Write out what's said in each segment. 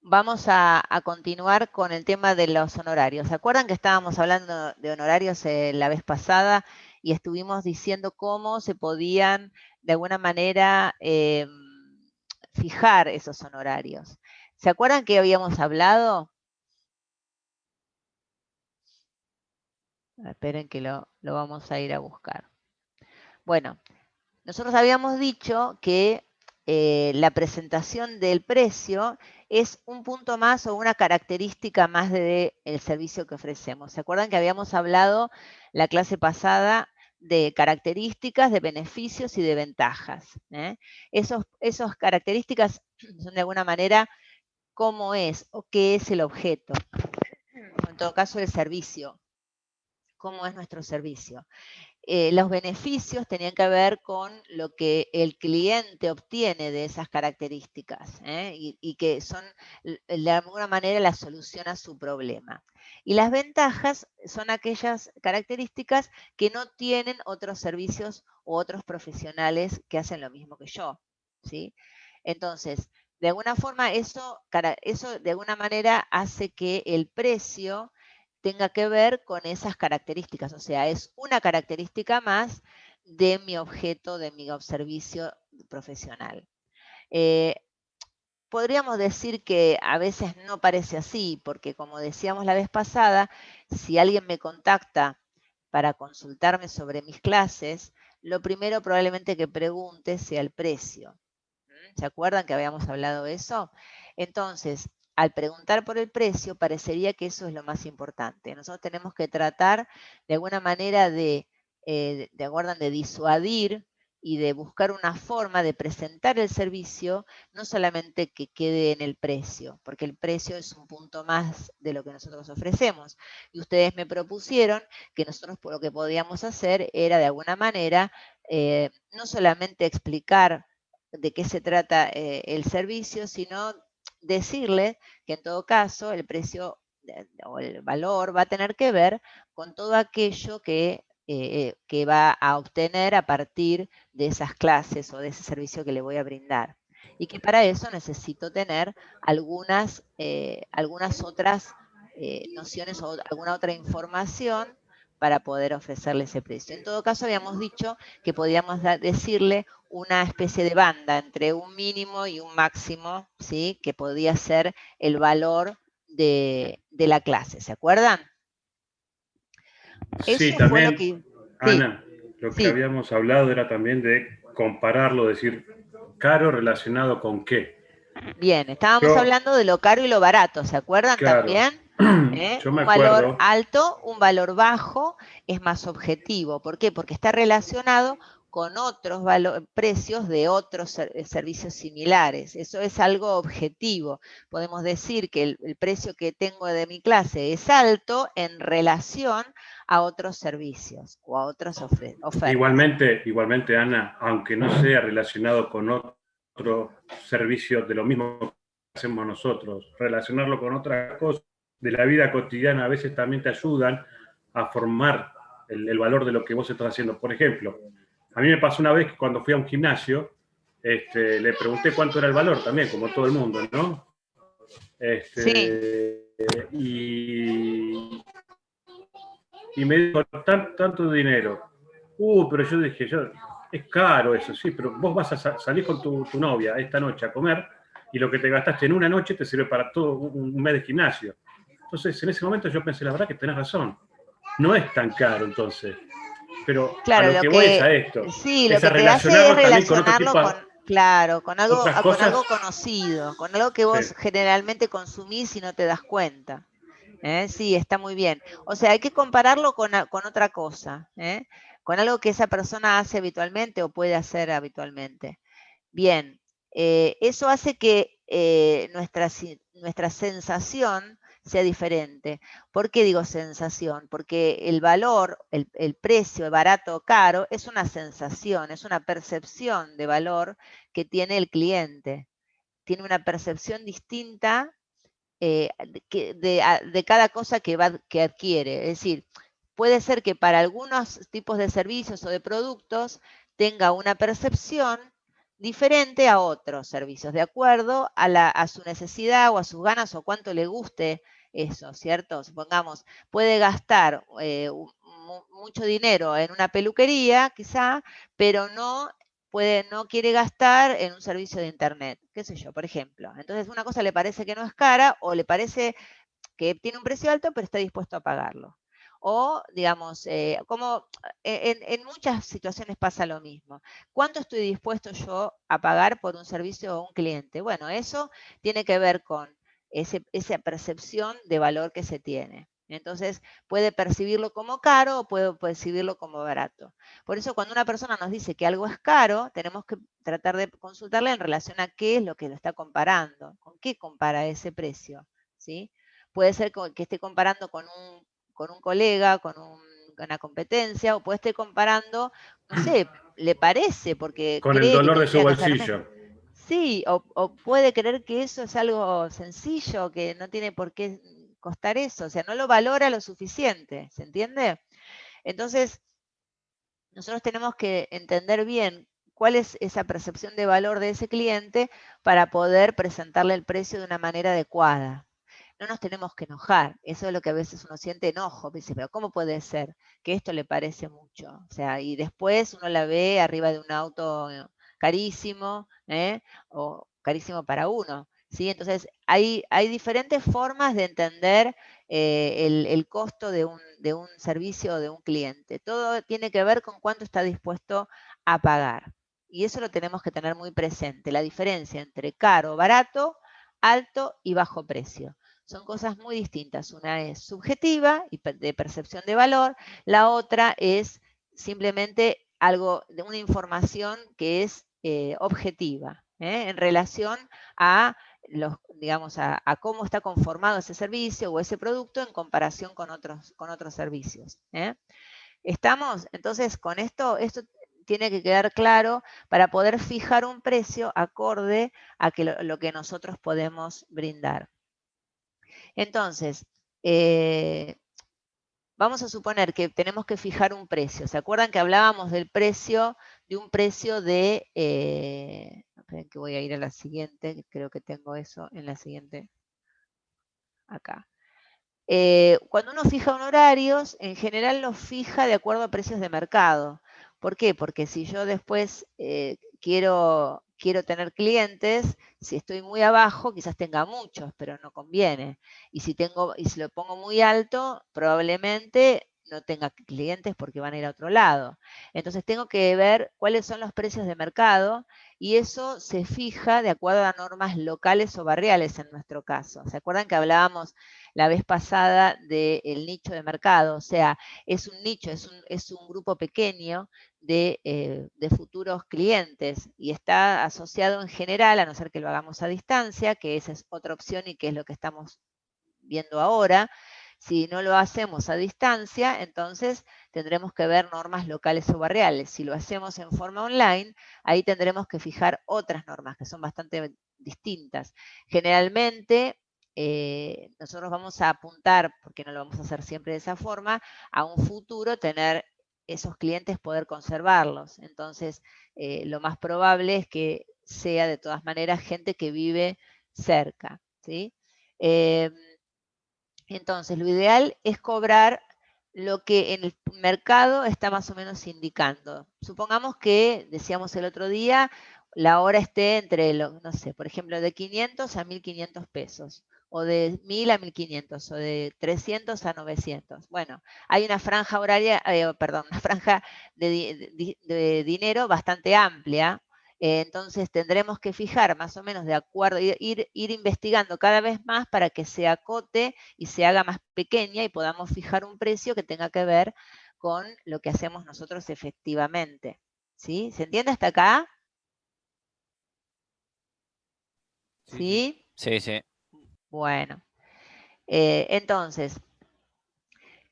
vamos a continuar con el tema de los honorarios. ¿Se acuerdan que estábamos hablando de honorarios la vez pasada y estuvimos diciendo cómo se podían de alguna manera fijar esos honorarios? ¿Se acuerdan que habíamos hablado? Esperen que lo vamos a ir a buscar. Bueno, nosotros habíamos dicho que la presentación del precio es un punto más o una característica más del servicio que ofrecemos. ¿Se acuerdan que habíamos hablado la clase pasada de características, de beneficios y de ventajas? Esas características son de alguna manera cómo es o qué es el objeto, o en todo caso el servicio, cómo es nuestro servicio. Los beneficios tenían que ver con lo que el cliente obtiene de esas características, y que son de alguna manera la solución a su problema. Y las ventajas son aquellas características que no tienen otros servicios u otros profesionales que hacen lo mismo que yo, ¿sí? Entonces, de alguna forma eso de alguna manera hace que el precio tenga que ver con esas características, o sea, es una característica más de mi objeto, de mi servicio profesional. Podríamos decir que a veces no parece así, porque como decíamos la vez pasada, si alguien me contacta para consultarme sobre mis clases, lo primero probablemente que pregunte sea el precio. ¿Se acuerdan que habíamos hablado de eso? Entonces, al preguntar por el precio, parecería que eso es lo más importante. Nosotros tenemos que tratar de alguna manera de disuadir y de buscar una forma de presentar el servicio, no solamente que quede en el precio, porque el precio es un punto más de lo que nosotros ofrecemos. Y ustedes me propusieron que nosotros lo que podíamos hacer era de alguna manera no solamente explicar de qué se trata el servicio, sino decirle que en todo caso el precio o el valor va a tener que ver con todo aquello que va a obtener a partir de esas clases o de ese servicio que le voy a brindar. Y que para eso necesito tener algunas otras nociones o alguna otra información para poder ofrecerle ese precio. En todo caso, habíamos dicho que podíamos decirle una especie de banda entre un mínimo y un máximo, ¿sí? Que podía ser el valor de la clase, ¿se acuerdan? Sí, Eso fue lo también, que... Sí, Ana, lo que sí, habíamos hablado era también de compararlo, decir, caro relacionado con qué. bien, estábamos Yo, hablando de lo caro y lo barato, ¿se acuerdan claro, también? yo me Un valor acuerdo, alto, un valor bajo es más objetivo. ¿Por qué? Porque está relacionado con otros precios de otros servicios similares. Eso es algo objetivo. Podemos decir que el precio que tengo de mi clase es alto en relación a otros servicios o a otras ofertas. igualmente, Ana, aunque no sea relacionado con otro servicio de lo mismo que hacemos nosotros, relacionarlo con otras cosas de la vida cotidiana a veces también te ayudan a formar el valor de lo que vos estás haciendo. Por ejemplo, a mí me pasó una vez que cuando fui a un gimnasio, le pregunté cuánto era el valor también, como todo el mundo, ¿no? Sí, Y me dijo, tanto dinero. Pero yo dije, es caro eso, sí, pero vos vas a salir con tu novia esta noche a comer y lo que te gastaste en una noche te sirve para todo un mes de gimnasio. Entonces, en ese momento yo pensé, la verdad que tenés razón. No es tan caro entonces. Pero a claro, lo que voy es a esto. sí, lo Es a que te hace es relacionarlo también con otro relacionarlo tipo de con, claro, otras con cosas. algo conocido, con algo que Sí. vos generalmente consumís y no te das cuenta. Sí, está muy bien. O sea, hay que compararlo con otra cosa, con algo que esa persona hace habitualmente o puede hacer habitualmente. Bien, eso hace que nuestra sensación sea diferente. ¿Por qué digo sensación? Porque el valor, el precio, barato o caro, es una sensación, es una percepción de valor que tiene el cliente. Tiene una percepción distinta de cada cosa que adquiere. Es decir, puede ser que para algunos tipos de servicios o de productos tenga una percepción diferente a otros servicios, de acuerdo a su necesidad o a sus ganas o cuánto le guste eso, ¿cierto? Supongamos, puede gastar mucho dinero en una peluquería, quizá, pero no quiere gastar en un servicio de internet, qué sé yo, por ejemplo. Entonces, una cosa le parece que no es cara o le parece que tiene un precio alto, pero está dispuesto a pagarlo. O, digamos, como en muchas situaciones pasa lo mismo. ¿Cuánto estoy dispuesto yo a pagar por un servicio o un cliente? Bueno, eso tiene que ver con esa percepción de valor que se tiene. Entonces, puede percibirlo como caro o puede percibirlo como barato. Por eso, cuando una persona nos dice que algo es caro, tenemos que tratar de consultarle en relación a qué es lo que lo está comparando, con qué compara ese precio, ¿sí? Puede ser que esté comparando con un colega, con una competencia, o puede estar comparando, no sé, le parece, porque Con el cree que dolor de su tendría que gastar menos. bolsillo. Sí, o puede creer que eso es algo sencillo, que no tiene por qué costar eso, o sea, no lo valora lo suficiente, ¿se entiende? Entonces, nosotros tenemos que entender bien cuál es esa percepción de valor de ese cliente para poder presentarle el precio de una manera adecuada. No nos tenemos que enojar, eso es lo que a veces uno siente enojo, dice, pero ¿cómo puede ser que esto le parece mucho? O sea, y después uno la ve arriba de un auto carísimo, o carísimo para uno, ¿sí? Entonces, hay diferentes formas de entender el costo de un servicio o de un cliente. Todo tiene que ver con cuánto está dispuesto a pagar. Y eso lo tenemos que tener muy presente, la diferencia entre caro, barato, alto y bajo precio. Son cosas muy distintas. Una es subjetiva y de percepción de valor, la otra es simplemente algo de una información que es objetiva, en relación a digamos, a cómo está conformado ese servicio o ese producto en comparación con otros servicios. ¿Estamos? Entonces, con esto tiene que quedar claro para poder fijar un precio acorde a lo que nosotros podemos brindar. Entonces, vamos a suponer que tenemos que fijar un precio. ¿Se acuerdan que hablábamos del precio, de un precio de... esperen que voy a ir a la siguiente, que creo que tengo eso en la siguiente. Acá. Cuando uno fija honorarios, en general los fija de acuerdo a precios de mercado. ¿Por qué? Porque si yo después quiero tener clientes, si estoy muy abajo, quizás tenga muchos, pero no conviene. Y si lo pongo muy alto, probablemente no tenga clientes porque van a ir a otro lado. Entonces tengo que ver cuáles son los precios de mercado y eso se fija de acuerdo a normas locales o barriales en nuestro caso. ¿Se acuerdan que hablábamos la vez pasada del nicho de mercado? O sea, es un nicho, es un grupo pequeño de futuros clientes y está asociado en general, a no ser que lo hagamos a distancia, que esa es otra opción y que es lo que estamos viendo ahora. Si no lo hacemos a distancia, entonces tendremos que ver normas locales o barriales. Si lo hacemos en forma online, ahí tendremos que fijar otras normas que son bastante distintas. Generalmente, nosotros vamos a apuntar, porque no lo vamos a hacer siempre de esa forma, a un futuro tener esos clientes, poder conservarlos. Entonces, lo más probable es que sea de todas maneras gente que vive cerca, ¿sí? Entonces, lo ideal es cobrar lo que en el mercado está más o menos indicando. Supongamos que, decíamos el otro día, la hora esté entre, no sé, por ejemplo, de 500 a 1.500 pesos, o de 1.000 a 1.500, o de 300 a 900. Bueno, hay una franja horaria, perdón, una franja de dinero bastante amplia. Entonces tendremos que fijar más o menos de acuerdo, ir investigando cada vez más para que se acote y se haga más pequeña y podamos fijar un precio que tenga que ver con lo que hacemos nosotros efectivamente. ¿Sí? ¿Se entiende hasta acá? Sí, sí. ¿Sí? Sí, sí. Bueno, entonces,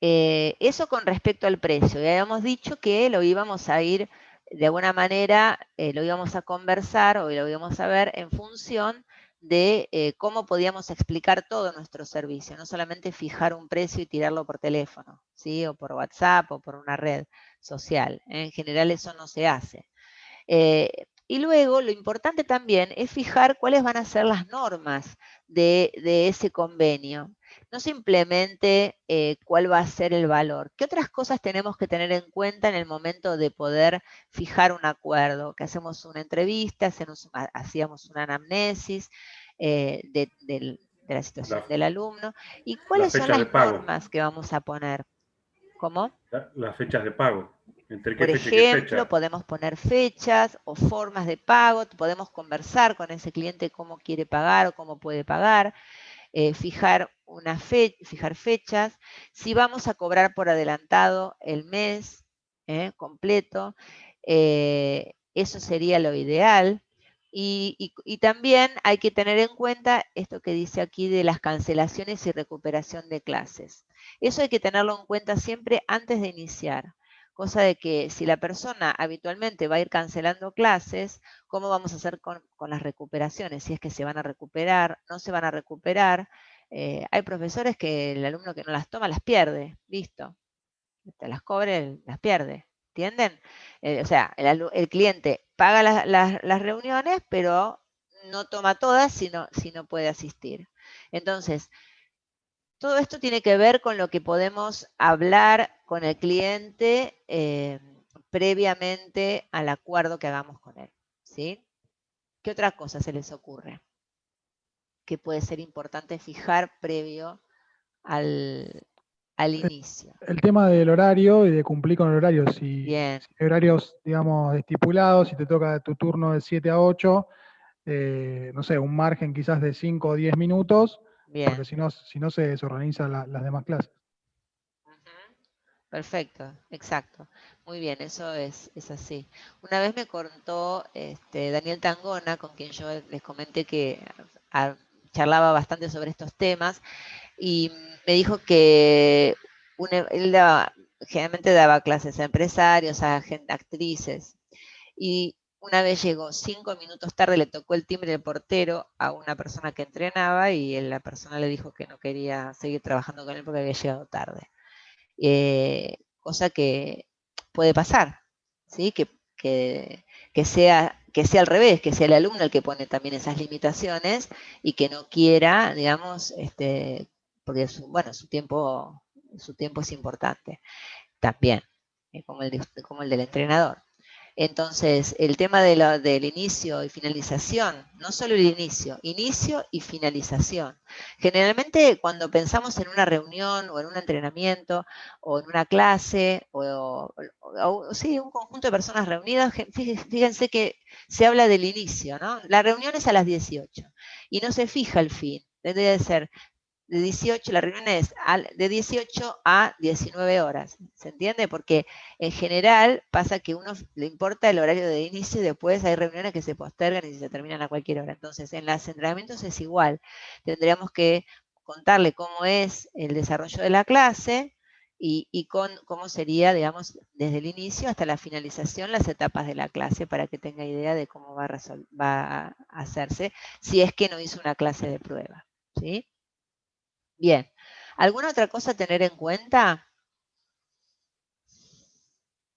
eso con respecto al precio. Ya habíamos dicho que lo íbamos a ir, de alguna manera, lo íbamos a conversar o lo íbamos a ver en función de cómo podíamos explicar todo nuestro servicio, no solamente fijar un precio y tirarlo por teléfono, ¿sí? O por WhatsApp o por una red social. En general eso no se hace. Y luego lo importante también es fijar cuáles van a ser las normas de ese convenio. No simplemente cuál va a ser el valor. ¿Qué otras cosas tenemos que tener en cuenta en el momento de poder fijar un acuerdo? Que hacemos una entrevista, hacíamos una anamnesis de la situación del alumno. ¿Y La cuáles son fecha de las pago. normas que vamos a poner? ¿Cómo? Las fechas de pago. ¿Entre qué Por fecha y qué ejemplo, fecha? podemos poner fechas o formas de pago, podemos conversar con ese cliente cómo quiere pagar o cómo puede pagar, fijar fechas, si vamos a cobrar por adelantado el mes completo, eso sería lo ideal. Y también hay que tener en cuenta esto que dice aquí de las cancelaciones y recuperación de clases. Eso hay que tenerlo en cuenta siempre antes de iniciar. Cosa de que si la persona habitualmente va a ir cancelando clases, ¿cómo vamos a hacer con las recuperaciones? Si es que se van a recuperar, no se van a recuperar. Hay profesores que el alumno que no las toma las pierde, listo. Te las cobre, las pierde. ¿Entienden? O sea, el cliente paga las reuniones, pero no toma todas si no puede asistir. Entonces, todo esto tiene que ver con lo que podemos hablar con el cliente previamente al acuerdo que hagamos con él. ¿Sí? ¿Qué otra cosa se les ocurre que puede ser importante fijar previo al inicio? El tema del horario y de cumplir con el horario. Si Bien, hay horarios, digamos, estipulados, si te toca tu turno de 7 a 8, no sé, un margen quizás de 5 o 10 minutos, porque bien. si no se desorganizan las demás clases. Ujú. Perfecto, exacto. Muy bien, eso es así. Una vez me contó Daniel Tangona, con quien yo les comenté que ah, charlaba bastante sobre estos temas, y me dijo que él generalmente daba clases a empresarios, a actrices, y una vez llegó 5 minutos tarde, le tocó el timbre del portero a una persona que entrenaba y la persona le dijo que no quería seguir trabajando con él porque había llegado tarde. Cosa que puede pasar, ¿sí? Que sea al revés, que sea el alumno el que pone también esas limitaciones y que no quiera, digamos, porque su tiempo es importante también, como el del entrenador. Entonces, el tema del inicio y finalización, no solo el inicio y finalización. Generalmente cuando pensamos en una reunión o en un entrenamiento o en una clase o sí, un conjunto de personas reunidas, fíjense que se habla del inicio, ¿no? La reunión es a las 18 y no se fija el fin. Tendría de ser de 18, la reunión es de 18 a 19 horas, ¿se entiende? Porque en general pasa que a uno le importa el horario de inicio y después hay reuniones que se postergan y se terminan a cualquier hora. Entonces, en los entrenamientos es igual. Tendríamos que contarle cómo es el desarrollo de la clase y cómo sería, digamos, desde el inicio hasta la finalización, las etapas de la clase para que tenga idea de cómo va a hacerse si es que no hizo una clase de prueba, ¿sí? Bien. ¿Alguna otra cosa a tener en cuenta?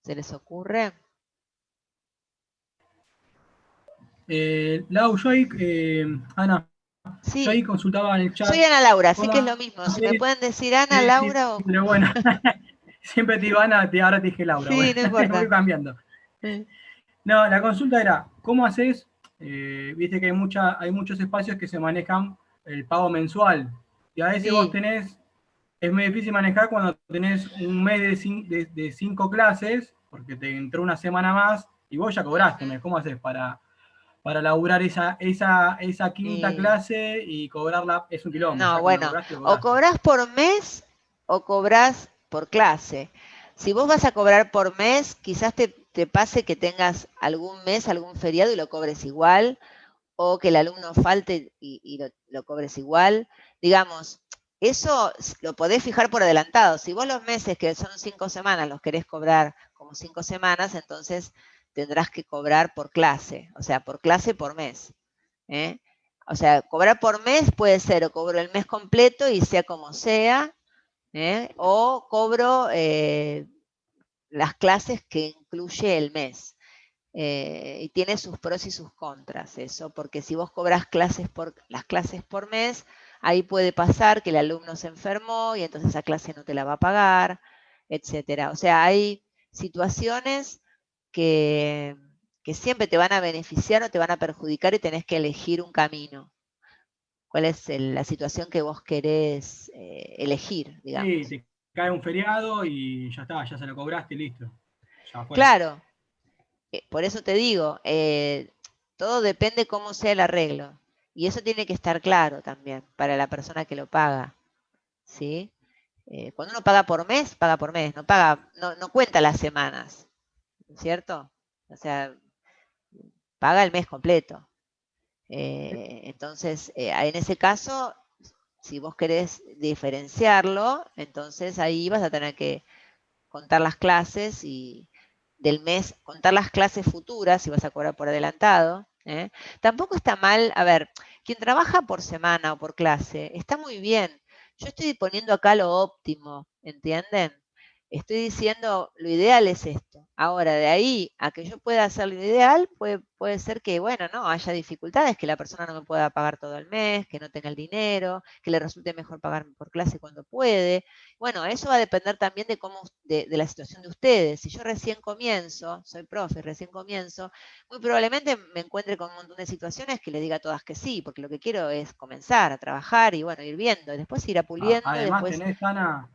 ¿Se les ocurre? Lau, Ana, yo ahí Sí, consultaba en el chat soy Ana Laura, así que es lo cómo mismo. Si me hacer. pueden decir Ana, Sí, sí, Laura o... pero bueno, siempre te digo Ana, ahora te dije Laura. Sí, Bueno, no voy importa. cambiando. No, la consulta era, ¿cómo haces? Viste que hay muchos espacios que se manejan el pago mensual. Y a veces vos Sí, es muy difícil manejar cuando tenés un mes de 5 clases, porque te entró una semana más y vos ya cobraste. ¿Cómo haces para laburar esa quinta sí. clase y cobrarla? Es un quilombo, No, ya cuando bueno, cobraste, lo o cobraste. cobras por mes o cobras por clase. Si vos vas a cobrar por mes, quizás te pase que tengas algún mes, algún feriado y lo cobres igual, o que el alumno falte y lo cobres igual. Digamos, eso lo podés fijar por adelantado. Si vos los meses, que son 5 semanas, los querés cobrar como 5 semanas, entonces tendrás que cobrar por clase, o sea, por clase por mes. ¿eh? O sea, cobrar por mes puede ser o cobro el mes completo y sea como sea, o cobro las clases que incluye el mes. Y tiene sus pros y sus contras eso, porque si vos cobras las clases por mes, ahí puede pasar que el alumno se enfermó y entonces esa clase no te la va a pagar, etcétera. O sea, hay situaciones que, que siempre te van a beneficiar o te van a perjudicar y tenés que elegir un camino. ¿Cuál es la situación que vos querés elegir, digamos? Sí, te cae un feriado y ya está, ya se lo cobraste y listo. Ya fue. Claro, por eso te digo, todo depende cómo sea el arreglo. Y eso tiene que estar claro también para la persona que lo paga. ¿Sí? Cuando uno paga por mes, no cuenta las semanas, ¿cierto? O sea, paga el mes completo. Entonces, en ese caso, si vos querés diferenciarlo, entonces ahí vas a tener que contar las clases y del mes, contar las clases futuras si vas a cobrar por adelantado. Tampoco está mal, a ver, quien trabaja por semana o por clase, está muy bien. Yo estoy poniendo acá lo óptimo, ¿entienden? Estoy diciendo, lo ideal es esto. Ahora, de ahí a que yo pueda hacer lo ideal, puede ser que, bueno, no, haya dificultades, que la persona no me pueda pagar todo el mes, que no tenga el dinero, que le resulte mejor pagarme por clase cuando puede. Bueno, eso va a depender también de la situación de ustedes. Si yo recién comienzo, soy profe, recién comienzo, muy probablemente me encuentre con un montón de situaciones que le diga a todas que sí, porque lo que quiero es comenzar a trabajar y bueno, ir viendo, después ir puliendo, Además, después, tenés, Ana,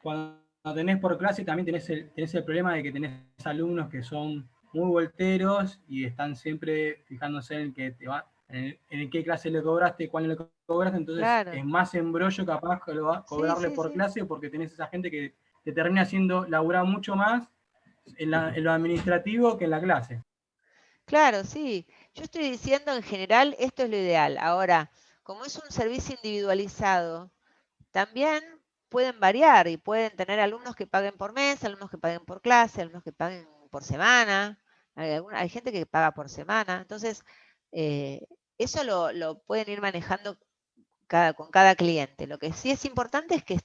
cuando tenés por clase también tenés el problema de que tenés alumnos que son muy volteros y están siempre fijándose en que te va, en qué clase le cobraste, cuál le cobraste, entonces claro. es más embrollo capaz que lo va a Sí, cobrarle sí, por sí. clase porque tenés esa gente que te termina haciendo laburar mucho más en lo administrativo que en la clase. Claro, sí. Yo estoy diciendo en general, esto es lo ideal. Ahora, como es un servicio individualizado, también pueden variar y pueden tener alumnos que paguen por mes, alumnos que paguen por clase, alumnos que paguen por semana. Hay gente que paga por semana. Entonces, eso lo pueden ir manejando con cada cliente. Lo que sí es importante es que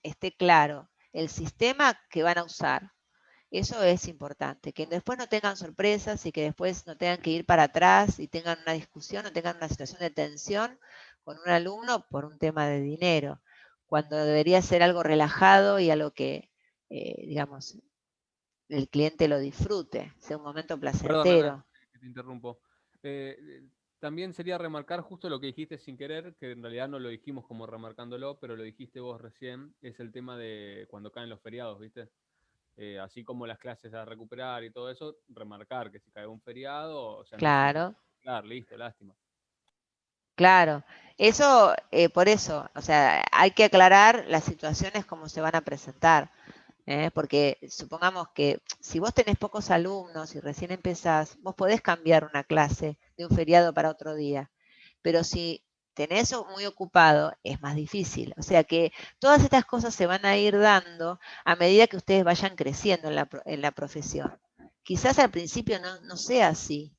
esté claro el sistema que van a usar. Eso es importante, que después no tengan sorpresas y que después no tengan que ir para atrás y tengan una discusión o tengan una situación de tensión con un alumno por un tema de dinero, cuando debería ser algo relajado y algo que, digamos, el cliente lo disfrute, sea un momento Perdón, Ana, placentero. que te interrumpo. También sería remarcar justo lo que dijiste sin querer, que en realidad no lo dijimos como remarcándolo, pero lo dijiste vos recién, es el tema de cuando caen los feriados, ¿viste? Así como las clases a recuperar y todo eso, remarcar que si cae un feriado, o sea, no se Claro, claro, listo, lástima. claro. Eso, por eso, o sea, hay que aclarar las situaciones como se van a presentar. Porque supongamos que si vos tenés pocos alumnos y recién empezás, vos podés cambiar una clase de un feriado para otro día, pero si tenés eso muy ocupado, es más difícil. O sea que todas estas cosas se van a ir dando a medida que ustedes vayan creciendo en la profesión. Quizás al principio no sea así,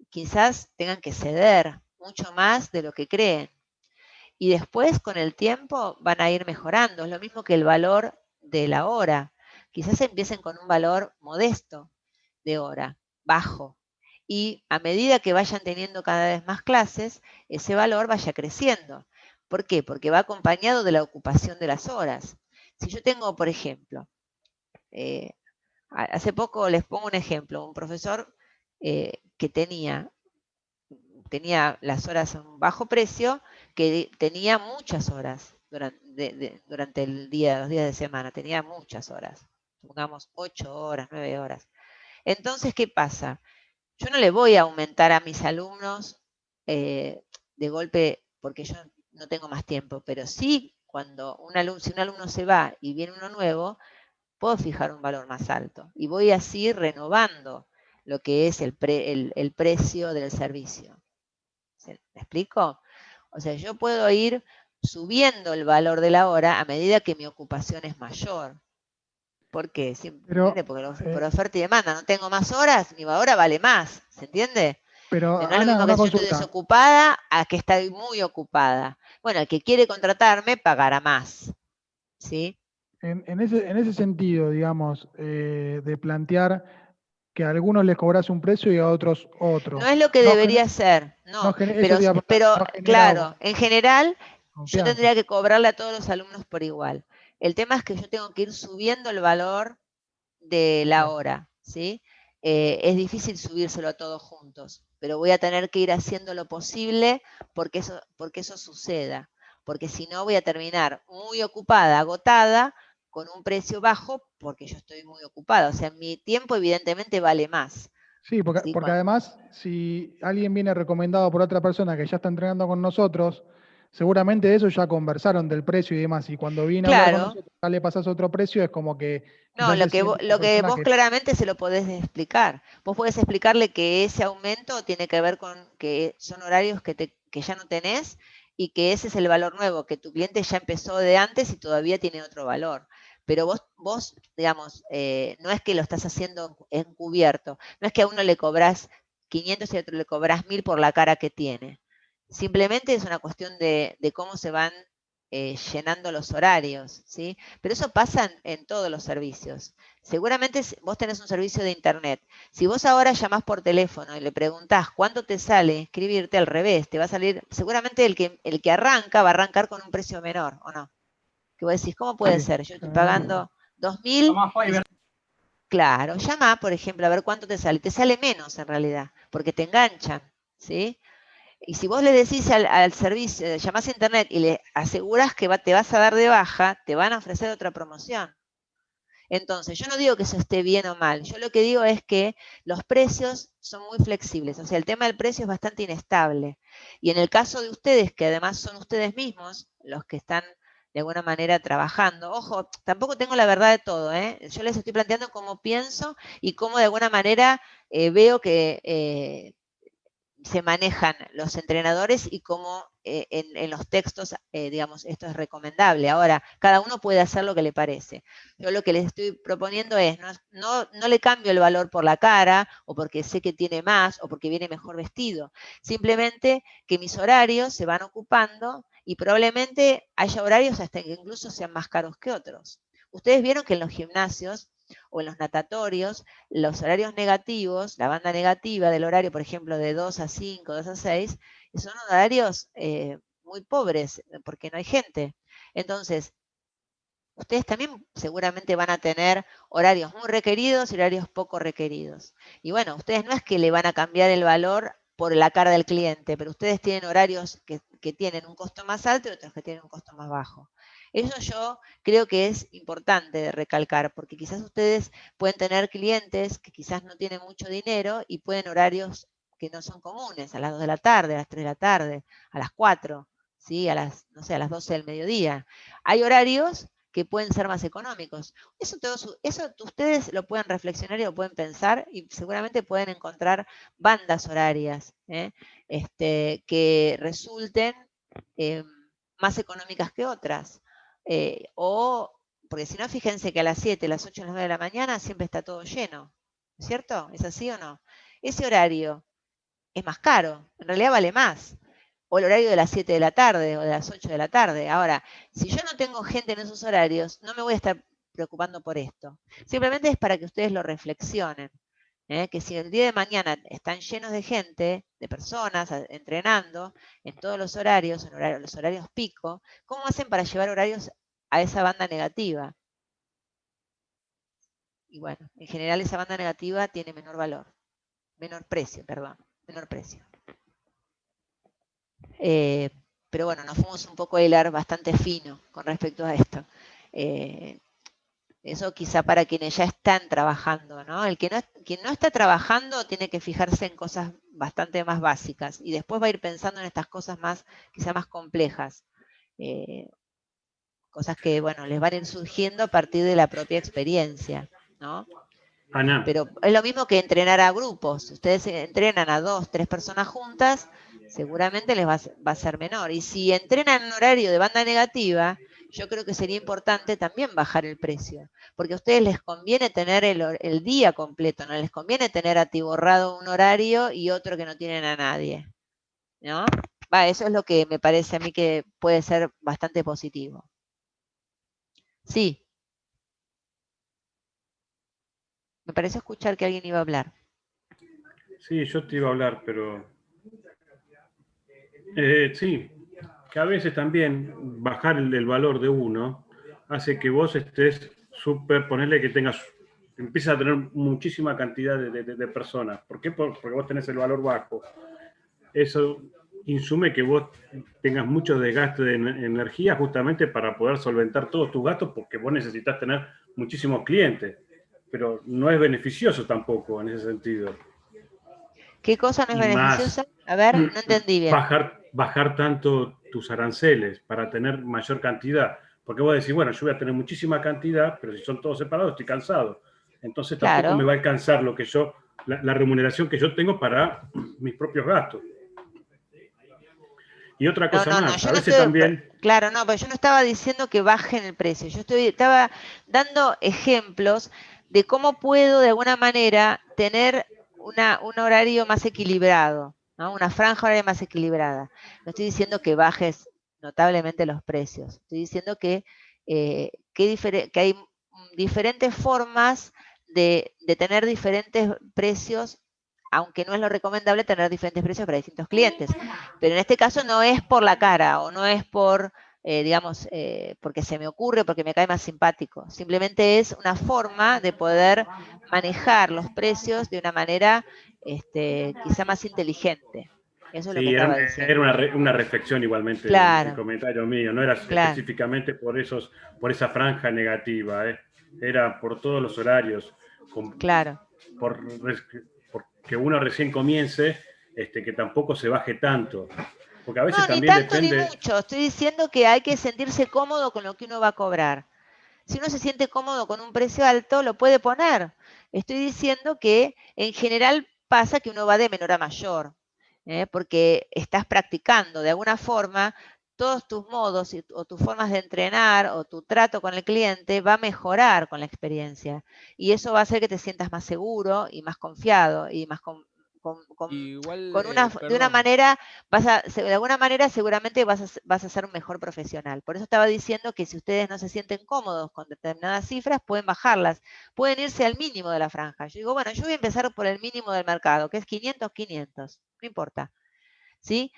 quizás tengan que ceder mucho más de lo que creen. Y después, con el tiempo, van a ir mejorando. Es lo mismo que el valor de la hora. Quizás empiecen con un valor modesto de hora, bajo. Y a medida que vayan teniendo cada vez más clases, ese valor vaya creciendo. ¿Por qué? Porque va acompañado de la ocupación de las horas. Si yo tengo, por ejemplo, eh, hace poco les pongo un ejemplo, un profesor que tenía las horas a un bajo precio, que tenía muchas horas durante el día, los días de semana, tenía muchas horas, supongamos 8 horas, 9 horas. Entonces, ¿qué pasa? Yo no le voy a aumentar a mis alumnos de golpe porque yo no tengo más tiempo, pero sí cuando si un alumno se va y viene uno nuevo, puedo fijar un valor más alto y voy así renovando lo que es el precio del servicio. ¿Me explico? O sea, yo puedo ir subiendo el valor de la hora a medida que mi ocupación es mayor. ¿Por qué? Pero, Porque por eh, oferta y demanda, no tengo más horas, mi hora vale más, ¿se entiende? pero No es lo Ana, mismo que una si yo estoy consulta. desocupada a que estoy muy ocupada. Bueno, el que quiere contratarme pagará más, ¿sí? En ese sentido, digamos, de plantear que a algunos les cobras un precio y a otros otro. No es lo que No debería ser, no. eso Pero, te iba a preguntar, pero no genera claro, en general yo confianza. tendría que cobrarle a todos los alumnos por igual. El tema es que yo tengo que ir subiendo el valor de la hora, ¿sí? Es difícil subírselo a todos juntos, pero voy a tener que ir haciendo lo posible porque eso suceda, porque si no voy a terminar muy ocupada, agotada, con un precio bajo, porque yo estoy muy ocupada. O sea, mi tiempo evidentemente vale más. Sí, porque, ¿Sí? porque además, si alguien viene recomendado por otra persona que ya está entrenando con nosotros, seguramente de eso ya conversaron del precio y demás. Y cuando viene a hablar con Claro. nosotros, ya le pasas otro precio, es como que No, quizás lo se que, siente esa lo que persona vos que claramente se lo podés explicar. Vos podés explicarle que ese aumento tiene que ver con que son horarios que ya no tenés y que ese es el valor nuevo, que tu cliente ya empezó de antes y todavía tiene otro valor. Pero vos digamos, no es que lo estás haciendo encubierto, no es que a uno le cobrás 500 y a otro le cobrás 1000 por la cara que tiene. Simplemente es una cuestión de cómo se van llenando los horarios, ¿sí? Pero eso pasa en todos los servicios. Seguramente vos tenés un servicio de internet. Si vos ahora llamás por teléfono y le preguntás cuánto te sale inscribirte, al revés, te va a salir, seguramente el que arranca va a arrancar con un precio menor, ¿o no? Que vos decís, ¿cómo puede ser? Yo estoy pagando 2.000. Tomás Fiverr. Claro, llama, por ejemplo, a ver cuánto te sale. Te sale menos en realidad, porque te enganchan, ¿sí? Y si vos le decís al servicio, llamás a internet y le aseguras que te vas a dar de baja, te van a ofrecer otra promoción. Entonces, yo no digo que eso esté bien o mal, yo lo que digo es que los precios son muy flexibles, o sea, el tema del precio es bastante inestable. Y en el caso de ustedes, que además son ustedes mismos los que están de alguna manera trabajando, ojo, tampoco tengo la verdad de todo, ¿eh? Yo les estoy planteando cómo pienso y cómo de alguna manera veo que se manejan los entrenadores y cómo en los textos, digamos, esto es recomendable. Ahora, cada uno puede hacer lo que le parece. Yo lo que les estoy proponiendo es, no le cambio el valor por la cara, o porque sé que tiene más, o porque viene mejor vestido. Simplemente que mis horarios se van ocupando y probablemente haya horarios hasta que incluso sean más caros que otros. Ustedes vieron que en los gimnasios o en los natatorios, los horarios negativos, la banda negativa del horario, por ejemplo, de 2 a 5, 2 a 6, son horarios muy pobres porque no hay gente. Entonces, ustedes también seguramente van a tener horarios muy requeridos y horarios poco requeridos. Y bueno, ustedes no es que le van a cambiar el valor por la cara del cliente, pero ustedes tienen horarios que tienen un costo más alto y otros que tienen un costo más bajo. Eso yo creo que es importante de recalcar, porque quizás ustedes pueden tener clientes que quizás no tienen mucho dinero y pueden horarios que no son comunes, a las 2 de la tarde, a las 3 de la tarde, a las 4, ¿sí? No sé, a las 12 del mediodía. Hay horarios que pueden ser más económicos. Eso ustedes lo pueden reflexionar y lo pueden pensar y seguramente pueden encontrar bandas horarias que resulten más económicas que otras. Porque si no, fíjense que a las 7, las 8, las 9 de la mañana siempre está todo lleno, ¿cierto? ¿Es así o no? Ese horario es más caro, en realidad vale más. O el horario de las 7 de la tarde o de las 8 de la tarde. Ahora, si yo no tengo gente en esos horarios, no me voy a estar preocupando por esto. Simplemente es para que ustedes lo reflexionen. Que si el día de mañana están llenos de gente, de personas entrenando en todos los horarios, los horarios pico, ¿cómo hacen para llevar horarios a esa banda negativa? Y bueno, en general esa banda negativa tiene menor valor, menor precio. Pero bueno, nos fuimos un poco a hilar bastante fino con respecto a esto. Eso quizá para quienes ya están trabajando, ¿no? Quien no está trabajando tiene que fijarse en cosas bastante más básicas y después va a ir pensando en estas cosas quizá más complejas. Cosas que, bueno, les van a ir surgiendo a partir de la propia experiencia, ¿no? Ana. Pero es lo mismo que entrenar a grupos. Si ustedes entrenan a 2, 3 personas juntas, seguramente les va a ser menor. Y si entrenan en horario de banda negativa, yo creo que sería importante también bajar el precio, porque a ustedes les conviene tener el día completo, no les conviene tener atiborrado un horario y otro que no tienen a nadie, ¿no? Eso es lo que me parece a mí que puede ser bastante positivo. Sí. Me pareció escuchar que alguien iba a hablar. Sí, yo te iba a hablar, pero sí, que a veces también bajar el valor de uno hace que vos estés súper, ponerle que tengas, empiezas a tener muchísima cantidad de personas. ¿Por qué? Porque vos tenés el valor bajo. Eso insume que vos tengas mucho desgaste de energía justamente para poder solventar todos tus gastos, porque vos necesitas tener muchísimos clientes, pero no es beneficioso tampoco en ese sentido. ¿Qué cosa no es Y más, beneficiosa? A ver, no entendí bien. bajar tanto tus aranceles para tener mayor cantidad, porque vos decís, bueno, yo voy a tener muchísima cantidad, pero si son todos separados estoy cansado. Entonces tampoco me Claro. va a alcanzar lo que yo, la remuneración que yo tengo para mis propios gastos. Y otra No, cosa no, no, más, yo a no veces estoy, también, claro, no, pero yo no estaba diciendo que bajen el precio. Yo estaba dando ejemplos de cómo puedo de alguna manera tener un horario más equilibrado, ¿no? Una franja horaria más equilibrada. No estoy diciendo que bajes notablemente los precios. Estoy diciendo que hay diferentes formas de tener diferentes precios, aunque no es lo recomendable tener diferentes precios para distintos clientes. Pero en este caso no es por la cara o no es por, digamos, porque se me ocurre, porque me cae más simpático. Simplemente es una forma de poder manejar los precios de una manera quizá más inteligente. Eso es lo que sí, estaba era diciendo. una reflexión igualmente el Claro, comentario mío, no era claro, específicamente por esa franja negativa, era por todos los horarios, claro. por, porque uno recién comience, que tampoco se baje tanto, porque a No, veces ni también tanto ni depende, mucho. Estoy diciendo que hay que sentirse cómodo con lo que uno va a cobrar. Si uno se siente cómodo con un precio alto, lo puede poner. Estoy diciendo que en general pasa que uno va de menor a mayor, porque estás practicando de alguna forma todos tus modos o tus formas de entrenar o tu trato con el cliente va a mejorar con la experiencia. Y eso va a hacer que te sientas más seguro y más confiado y más Igual, de una perdón, manera, de alguna manera seguramente vas a ser un mejor profesional. Por eso estaba diciendo que si ustedes no se sienten cómodos con determinadas cifras, pueden bajarlas, pueden irse al mínimo de la franja. Yo digo, bueno, yo voy a empezar por el mínimo del mercado, que es 500, 500, no importa. ¿Sí?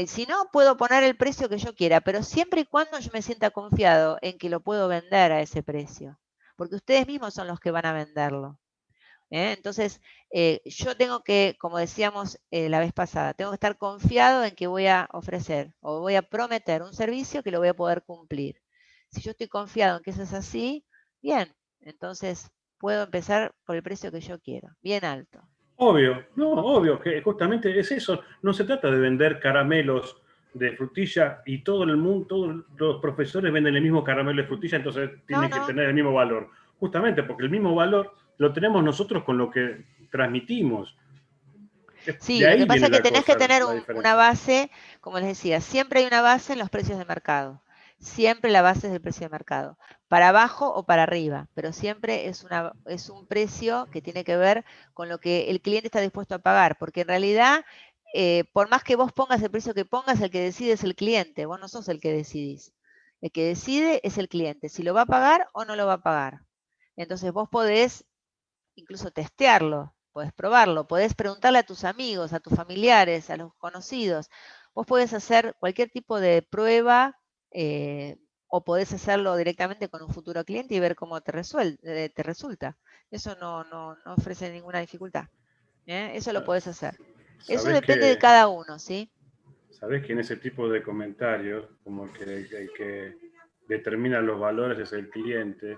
Si no, puedo poner el precio que yo quiera, pero siempre y cuando yo me sienta confiado en que lo puedo vender a ese precio, porque ustedes mismos son los que van a venderlo. Entonces, yo tengo que, como decíamos la vez pasada, tengo que estar confiado en que voy a ofrecer o voy a prometer un servicio que lo voy a poder cumplir. Si yo estoy confiado en que eso es así, bien, entonces puedo empezar por el precio que yo quiero, bien alto. obvio, no, obvio, que justamente es eso, no se trata de vender caramelos de frutilla y todo el mundo, todos los profesores venden el mismo caramelo de frutilla, entonces No, tienen que no. tener el mismo valor. Justamente porque el mismo valor lo tenemos nosotros con lo que transmitimos. De Sí, lo que ahí pasa viene es que la tenés que cosa, tener la una diferencia. base, como les decía, siempre hay una base en los precios de mercado. Siempre la base es del precio de mercado, para abajo o para arriba, pero siempre es un precio que tiene que ver con lo que el cliente está dispuesto a pagar, porque en realidad, por más que vos pongas el precio que pongas, el que decide es el cliente, vos no sos el que decidís. El que decide es el cliente, si lo va a pagar o no lo va a pagar. Entonces vos podés incluso testearlo, podés probarlo, podés preguntarle a tus amigos, a tus familiares, a los conocidos. Vos podés hacer cualquier tipo de prueba o podés hacerlo directamente con un futuro cliente y ver cómo te resulta. Eso no ofrece ninguna dificultad. Eso lo podés hacer. Eso Sabés depende de que, cada uno, ¿sí? sabés que en ese tipo de comentarios, como que el que determina los valores es el cliente,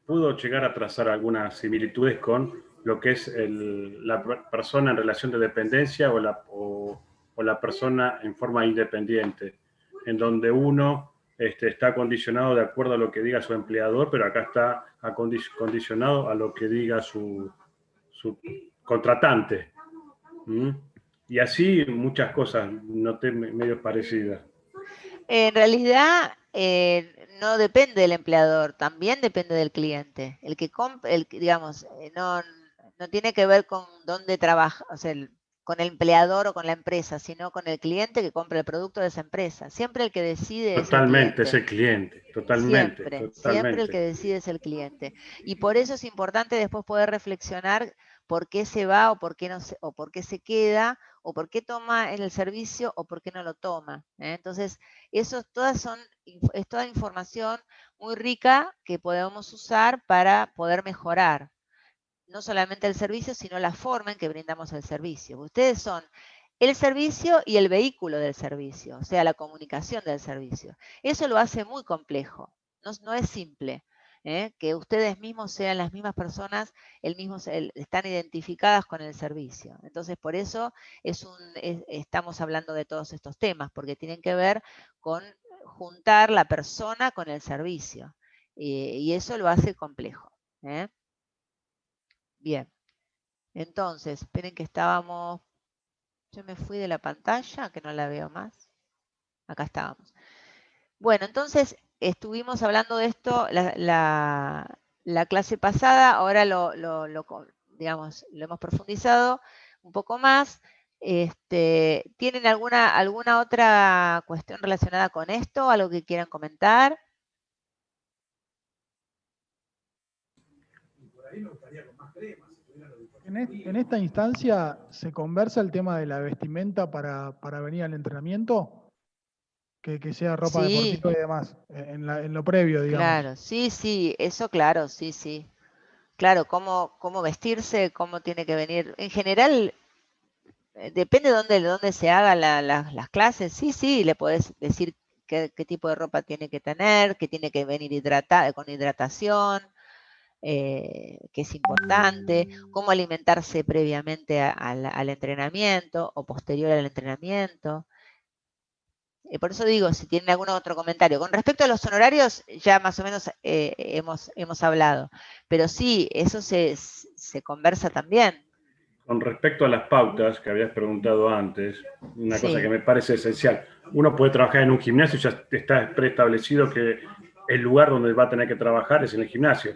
pudo llegar a trazar algunas similitudes con lo que es la persona en relación de dependencia o la persona en forma independiente, en donde uno está condicionado de acuerdo a lo que diga su empleador, pero acá está condicionado a lo que diga su contratante. ¿Mm? Y así muchas cosas noté medio parecidas. En realidad, no depende del empleador, también depende del cliente. El que, digamos, no tiene que ver con dónde trabaja, o sea, con el empleador o con la empresa, sino con el cliente que compra el producto de esa empresa. Siempre el que decide Totalmente, es el cliente. totalmente, Siempre el totalmente. que decide es el cliente. Y por eso es importante después poder reflexionar por qué se va o por qué, no se, o por qué se queda, o por qué toma el servicio o por qué no lo toma. Entonces, eso es toda información muy rica que podemos usar para poder mejorar no solamente el servicio, sino la forma en que brindamos el servicio. Ustedes son el servicio y el vehículo del servicio, o sea, la comunicación del servicio. Eso lo hace muy complejo, no es simple. Que ustedes mismos sean las mismas personas, están identificadas con el servicio. Entonces, por eso estamos hablando de todos estos temas, porque tienen que ver con juntar la persona con el servicio. Y eso lo hace complejo. Bien, entonces, esperen que estábamos, yo me fui de la pantalla, que no la veo más. Acá estábamos. Bueno, entonces estuvimos hablando de esto la clase pasada, ahora digamos, lo hemos profundizado un poco más. ¿Tienen alguna otra cuestión relacionada con esto? ¿Algo que quieran comentar? En esta instancia, ¿se conversa el tema de la vestimenta para venir al entrenamiento? Que sea ropa Sí, deportiva y demás, en lo previo, digamos. claro, sí, eso claro, sí. Claro, cómo vestirse, cómo tiene que venir. En general, depende de dónde se hagan las clases. Sí, le podés decir qué tipo de ropa tiene que tener, que tiene que venir con hidratación, que es importante, cómo alimentarse previamente al entrenamiento o posterior al entrenamiento. Por eso digo, si tienen algún otro comentario. Con respecto a los honorarios, ya más o menos hemos hablado. Pero sí, eso se conversa también. Con respecto a las pautas que habías preguntado antes, una cosa Sí, que me parece esencial. Uno puede trabajar en un gimnasio, ya está preestablecido que el lugar donde va a tener que trabajar es en el gimnasio.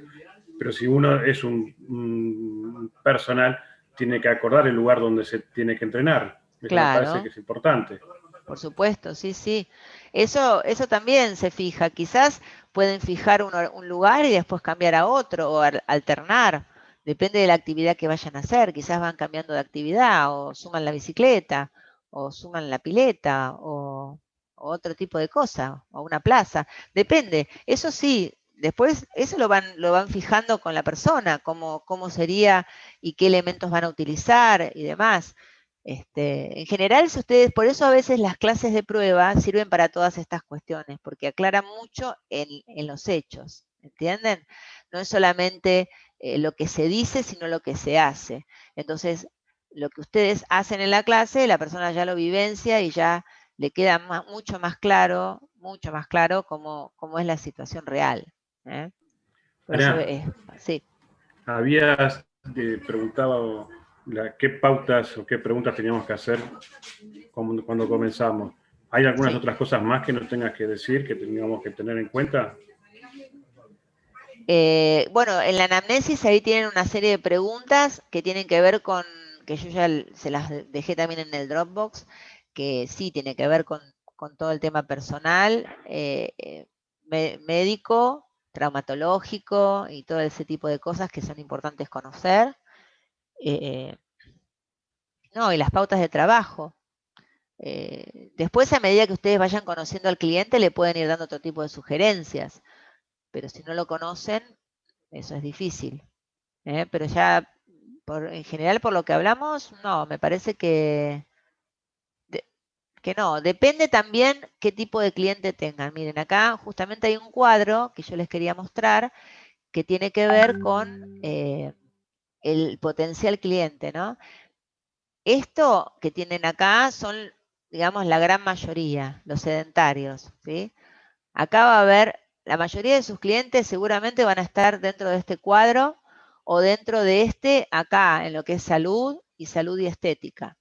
Pero si uno es un personal, tiene que acordar el lugar donde se tiene que entrenar. Eso me parece que claro, es importante. por supuesto, sí. Eso también se fija. Quizás pueden fijar un lugar y después cambiar a otro o alternar. Depende de la actividad que vayan a hacer. Quizás van cambiando de actividad o suman la bicicleta o suman la pileta o otro tipo de cosa o una plaza. Depende. Eso sí, después eso lo van fijando con la persona, cómo sería y qué elementos van a utilizar y demás. En general, si ustedes, por eso a veces las clases de prueba sirven para todas estas cuestiones, porque aclaran mucho en los hechos, ¿entienden? No es solamente lo que se dice, sino lo que se hace. Entonces, lo que ustedes hacen en la clase, la persona ya lo vivencia y ya le queda mucho más claro cómo es la situación real. Por eso Ana, sí. habías preguntado qué pautas o qué preguntas teníamos que hacer cuando comenzamos. ¿Hay algunas Sí. otras cosas más que nos tengas que decir, que tengamos que tener en cuenta? Bueno, en la anamnesis ahí tienen una serie de preguntas que tienen que ver con, que yo ya se las dejé también en el Dropbox, que sí tiene que ver con todo el tema personal, médico, traumatológico y todo ese tipo de cosas que son importantes conocer. No, y las pautas de trabajo. Después, a medida que ustedes vayan conociendo al cliente, le pueden ir dando otro tipo de sugerencias, pero si no lo conocen, eso es difícil. Pero ya, en general, por lo que hablamos, no, me parece que no. Depende también qué tipo de cliente tengan. Miren, acá justamente hay un cuadro que yo les quería mostrar que tiene que ver con el potencial cliente, ¿no? Esto que tienen acá son, digamos, la gran mayoría, los sedentarios, ¿sí? Acá va a haber, la mayoría de sus clientes seguramente van a estar dentro de este cuadro o dentro de acá, en lo que es salud y estética.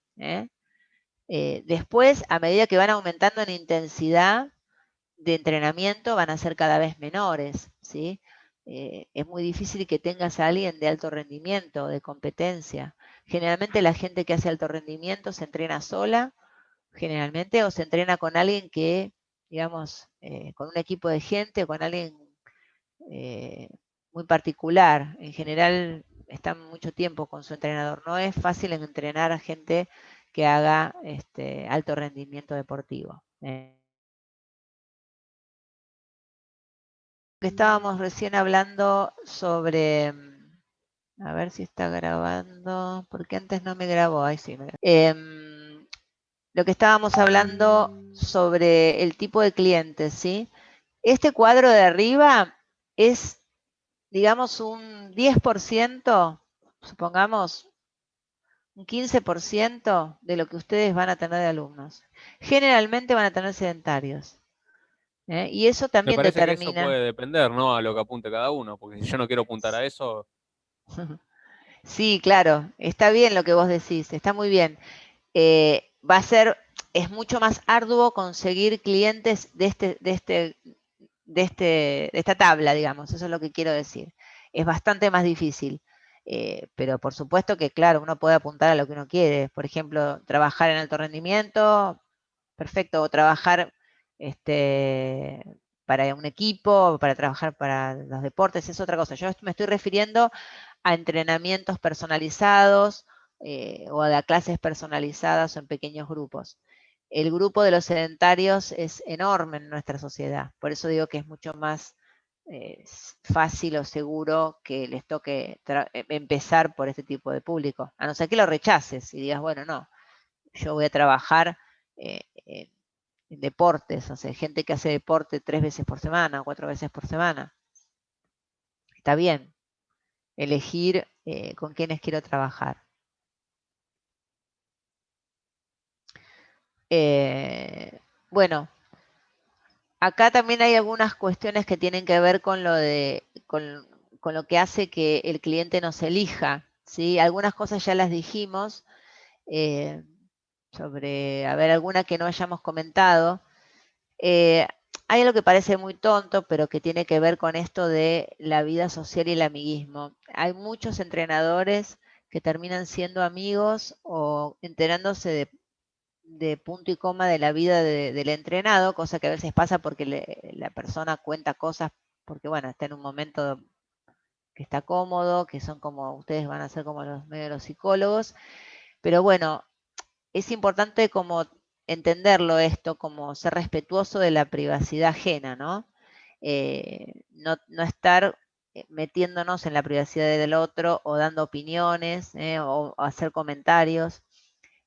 Después, a medida que van aumentando en intensidad de entrenamiento, van a ser cada vez menores, ¿sí? Es muy difícil que tengas a alguien de alto rendimiento, de competencia. Generalmente la gente que hace alto rendimiento se entrena sola, generalmente, o se entrena con alguien que, digamos, con un equipo de gente, o con alguien muy particular. En general están mucho tiempo con su entrenador. No es fácil entrenar a gente que haga alto rendimiento deportivo. Estábamos recién hablando sobre, a ver si está grabando, porque antes no me grabó, ahí sí me grabó. Lo que estábamos hablando sobre el tipo de clientes, ¿sí? Este cuadro de arriba es, digamos, un 10%, supongamos, un 15% de lo que ustedes van a tener de alumnos. Generalmente van a tener sedentarios. Y eso Me también parece que eso determina. puede depender, ¿no? A lo que apunte cada uno, porque si yo no quiero apuntar a eso, Sí, claro, está bien lo que vos decís, está muy bien. Va a ser, es mucho más arduo conseguir clientes de esta tabla, digamos, eso es lo que quiero decir. Es bastante más difícil. Pero por supuesto que, claro, uno puede apuntar a lo que uno quiere. Por ejemplo, trabajar en alto rendimiento, perfecto, o trabajar para un equipo, para trabajar para los deportes, es otra cosa. Yo me estoy refiriendo a entrenamientos personalizados o a clases personalizadas o en pequeños grupos. El grupo de los sedentarios es enorme en nuestra sociedad, por eso digo que es mucho más fácil o seguro que les toque empezar por este tipo de público, a no ser que lo rechaces y digas, bueno, no, yo voy a trabajar en deportes, o sea, gente que hace deporte 3 veces por semana, 4 veces por semana. Está bien elegir con quiénes quiero trabajar. Bueno, acá también hay algunas cuestiones que tienen que ver con con lo que hace que el cliente nos elija, ¿sí? Algunas cosas ya las dijimos, sobre, a ver, alguna que no hayamos comentado. Hay algo que parece muy tonto, pero que tiene que ver con esto de la vida social y el amiguismo. Hay muchos entrenadores que terminan siendo amigos o enterándose de punto y coma de la vida del entrenado, cosa que a veces pasa porque la persona cuenta cosas porque, bueno, está en un momento que está cómodo, que son como, ustedes van a ser como los medio de los psicólogos, pero bueno, es importante como entenderlo esto, como ser respetuoso de la privacidad ajena, ¿no? No estar metiéndonos en la privacidad del otro o dando opiniones o hacer comentarios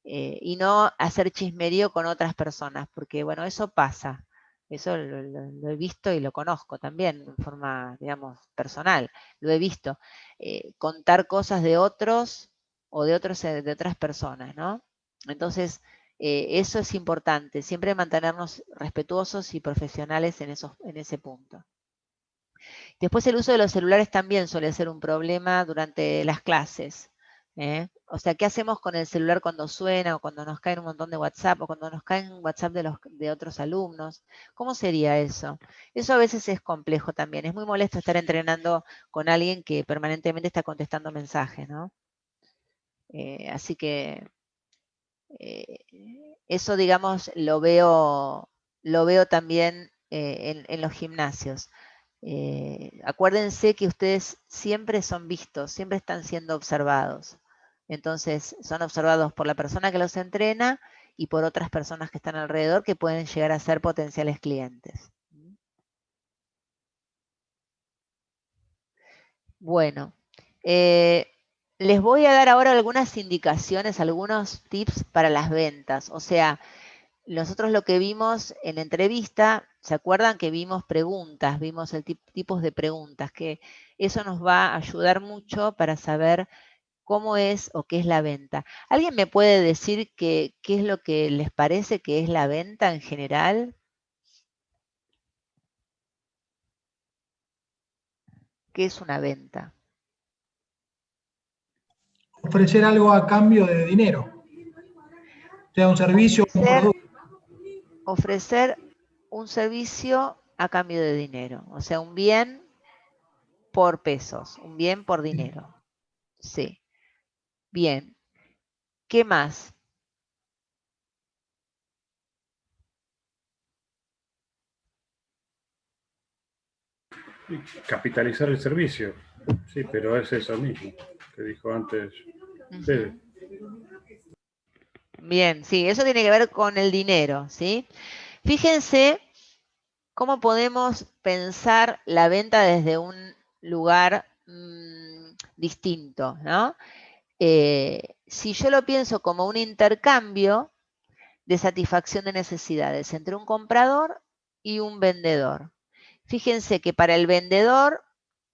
y no hacer chismerío con otras personas, porque bueno, eso pasa. Eso lo he visto y lo conozco también en forma, digamos, personal. Lo he visto. Contar cosas de otros o de otras personas, ¿no? Entonces, eso es importante, siempre mantenernos respetuosos y profesionales en ese punto. Después el uso de los celulares también suele ser un problema durante las clases. O sea, ¿qué hacemos con el celular cuando suena o cuando nos caen un montón de WhatsApp o cuando nos caen WhatsApp de otros alumnos? ¿Cómo sería eso? Eso a veces es complejo también. Es muy molesto estar entrenando con alguien que permanentemente está contestando mensajes, ¿no? Así que eso, digamos, lo veo también en los gimnasios. Acuérdense que ustedes siempre son vistos, siempre están siendo observados. Entonces, son observados por la persona que los entrena y por otras personas que están alrededor que pueden llegar a ser potenciales clientes. Bueno, les voy a dar ahora algunas indicaciones, algunos tips para las ventas. O sea, nosotros lo que vimos en la entrevista, ¿se acuerdan que vimos preguntas? Vimos tipos de preguntas, que eso nos va a ayudar mucho para saber cómo es o qué es la venta. ¿Alguien me puede decir qué es lo que les parece que es la venta en general? ¿Qué es una venta? Ofrecer algo a cambio de dinero, sea un servicio o un producto. Ofrecer un servicio a cambio de dinero, o sea, un bien por pesos, un bien por dinero. Sí, bien. ¿Qué más? Capitalizar el servicio. Sí, pero es eso mismo que dijo antes Fede. Bien, sí, eso tiene que ver con el dinero, ¿sí? Fíjense cómo podemos pensar la venta desde un lugar distinto, ¿no? Si yo lo pienso como un intercambio de satisfacción de necesidades entre un comprador y un vendedor. Fíjense que para el vendedor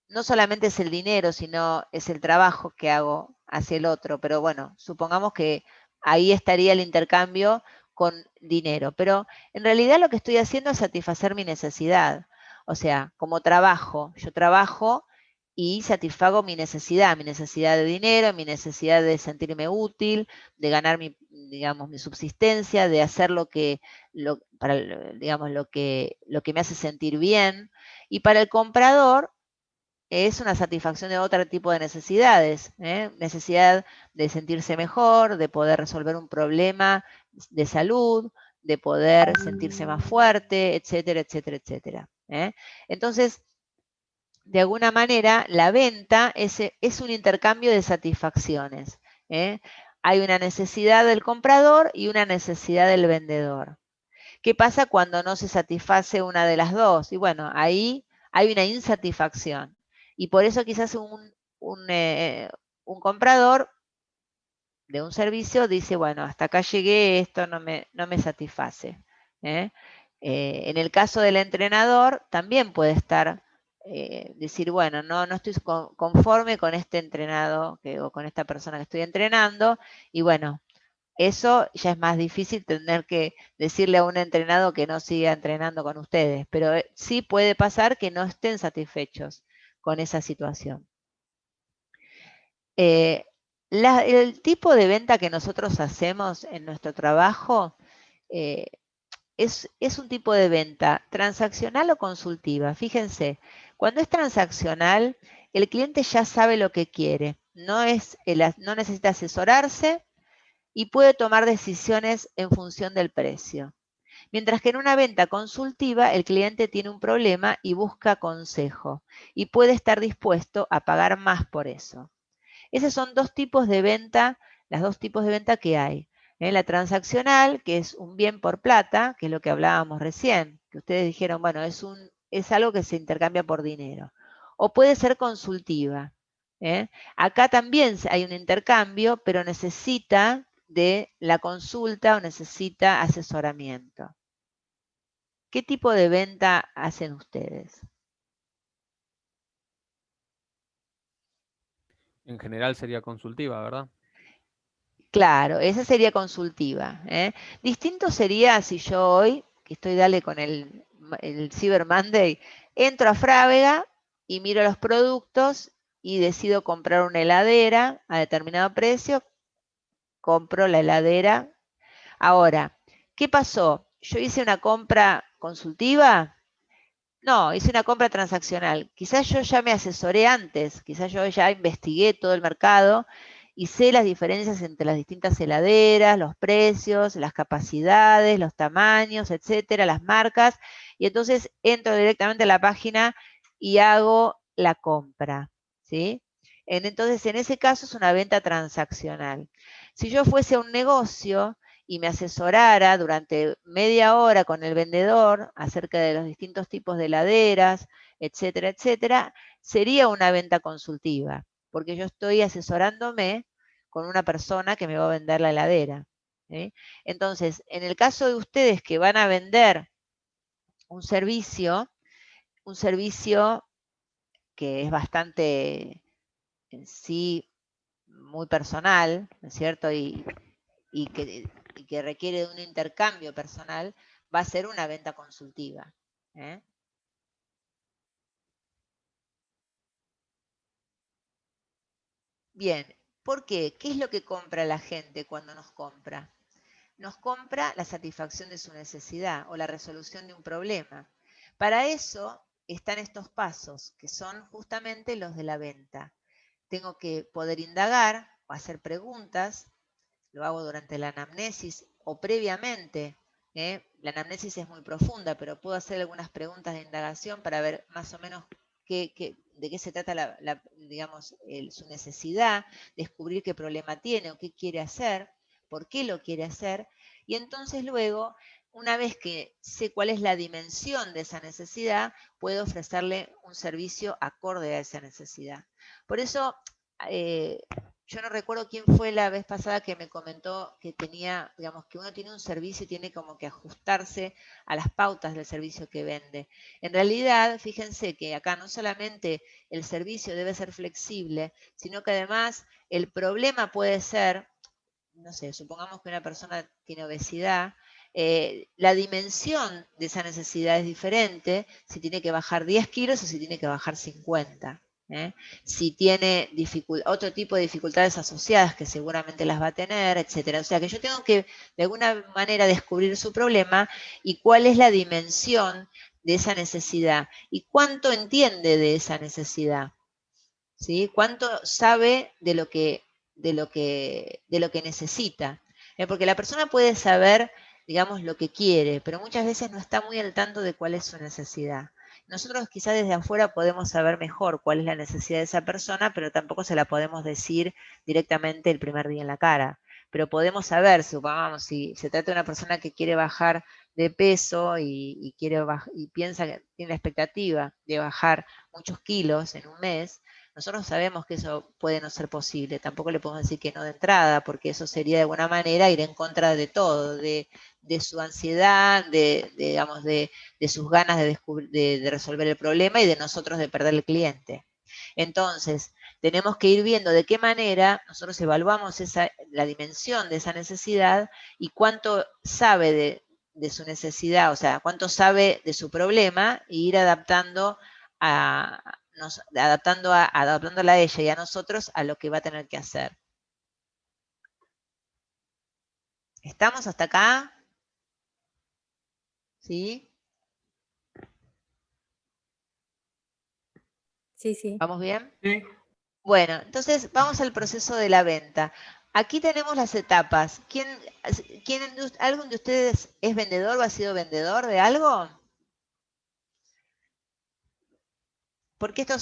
no solamente es el dinero, sino es el trabajo que hago hacia el otro, pero bueno, supongamos que ahí estaría el intercambio con dinero, pero en realidad lo que estoy haciendo es satisfacer mi necesidad. O sea, como trabajo, yo trabajo y satisfago mi necesidad de dinero, mi necesidad de sentirme útil, de ganar digamos, mi subsistencia, de hacer digamos, lo que me hace sentir bien. Y para el comprador es una satisfacción de otro tipo de necesidades, ¿eh? Necesidad de sentirse mejor, de poder resolver un problema de salud, de poder sentirse más fuerte, etcétera, etcétera, etcétera, ¿eh? Entonces, de alguna manera, la venta es un intercambio de satisfacciones, ¿eh? Hay una necesidad del comprador y una necesidad del vendedor. ¿Qué pasa cuando no se satisface una de las dos? Y bueno, ahí hay una insatisfacción. Y por eso quizás un comprador de un servicio dice, bueno, hasta acá llegué, esto no me satisface, ¿eh? En el caso del entrenador, también puede estar, decir, bueno, no estoy conforme con este entrenado o con esta persona que estoy entrenando, y bueno, eso ya es más difícil tener que decirle a un entrenado que no siga entrenando con ustedes, pero sí puede pasar que no estén satisfechos con esa situación. El tipo de venta que nosotros hacemos en nuestro trabajo es un tipo de venta transaccional o consultiva. Fíjense, cuando es transaccional, el cliente ya sabe lo que quiere, no necesita asesorarse y puede tomar decisiones en función del precio. Mientras que en una venta consultiva, el cliente tiene un problema y busca consejo y puede estar dispuesto a pagar más por eso. Esos son dos tipos de venta, los dos tipos de venta que hay. La transaccional, que es un bien por plata, que es lo que hablábamos recién, que ustedes dijeron, bueno, es algo que se intercambia por dinero. O puede ser consultiva. Acá también hay un intercambio, pero necesita de la consulta o necesita asesoramiento. ¿Qué tipo de venta hacen ustedes? En general sería consultiva, ¿verdad? Claro, esa sería consultiva, ¿eh? Distinto sería si yo hoy, que estoy dale con el Cyber Monday, entro a Frávega y miro los productos y decido comprar una heladera a determinado precio, compro la heladera. Ahora, ¿qué pasó? ¿Yo hice una compra consultiva? No, hice una compra transaccional. Quizás yo ya me asesoré antes, quizás yo ya investigué todo el mercado y sé las diferencias entre las distintas heladeras, los precios, las capacidades, los tamaños, etcétera, las marcas, y entonces entro directamente a la página y hago la compra, ¿sí? Entonces, en ese caso es una venta transaccional. Si yo fuese a un negocio y me asesorara durante media hora con el vendedor acerca de los distintos tipos de heladeras, etcétera, etcétera, sería una venta consultiva, porque yo estoy asesorándome con una persona que me va a vender la heladera, ¿sí? Entonces, en el caso de ustedes que van a vender un servicio que es bastante en sí muy personal, ¿no es cierto? Y que requiere de un intercambio personal, va a ser una venta consultiva, ¿eh? Bien, ¿por qué? ¿Qué es lo que compra la gente cuando nos compra? Nos compra la satisfacción de su necesidad o la resolución de un problema. Para eso están estos pasos, que son justamente los de la venta. Tengo que poder indagar o hacer preguntas lo hago durante la anamnesis o previamente. La anamnesis es muy profunda, pero puedo hacer algunas preguntas de indagación para ver más o menos de qué se trata digamos, su necesidad, descubrir qué problema tiene o qué quiere hacer, por qué lo quiere hacer, y entonces luego, una vez que sé cuál es la dimensión de esa necesidad, puedo ofrecerle un servicio acorde a esa necesidad. Por eso, yo no recuerdo quién fue la vez pasada que me comentó que tenía, digamos, que uno tiene un servicio y tiene como que ajustarse a las pautas del servicio que vende. En realidad, fíjense que acá no solamente el servicio debe ser flexible, sino que además el problema puede ser, no sé, supongamos que una persona tiene obesidad, la dimensión de esa necesidad es diferente, si tiene que bajar 10 kilos o si tiene que bajar 50. Si tiene otro tipo de dificultades asociadas que seguramente las va a tener, etcétera. O sea que yo tengo que de alguna manera descubrir su problema y cuál es la dimensión de esa necesidad y cuánto entiende de esa necesidad, ¿sí? Cuánto sabe de lo que necesita. Porque la persona puede saber, digamos, lo que quiere, pero muchas veces no está muy al tanto de cuál es su necesidad. Nosotros quizás desde afuera podemos saber mejor cuál es la necesidad de esa persona, pero tampoco se la podemos decir directamente el primer día en la cara. Pero podemos saber, supongamos, si se trata de una persona que quiere bajar de peso y piensa que tiene la expectativa de bajar muchos kilos en un mes, nosotros sabemos que eso puede no ser posible. Tampoco le podemos decir que no de entrada, porque eso sería de alguna manera ir en contra de todo, de su ansiedad, digamos, de sus ganas de resolver el problema y de nosotros de perder el cliente. Entonces, tenemos que ir viendo de qué manera nosotros evaluamos la dimensión de esa necesidad y cuánto sabe de su necesidad, o sea, cuánto sabe de su problema, e ir adaptándola a ella y a nosotros a lo que va a tener que hacer. ¿Estamos hasta acá? ¿Sí? Sí, sí. ¿Vamos bien? Sí. Bueno, entonces vamos al proceso de la venta. Aquí tenemos las etapas. ¿Alguien de ustedes es vendedor o ha sido vendedor de algo? Porque esto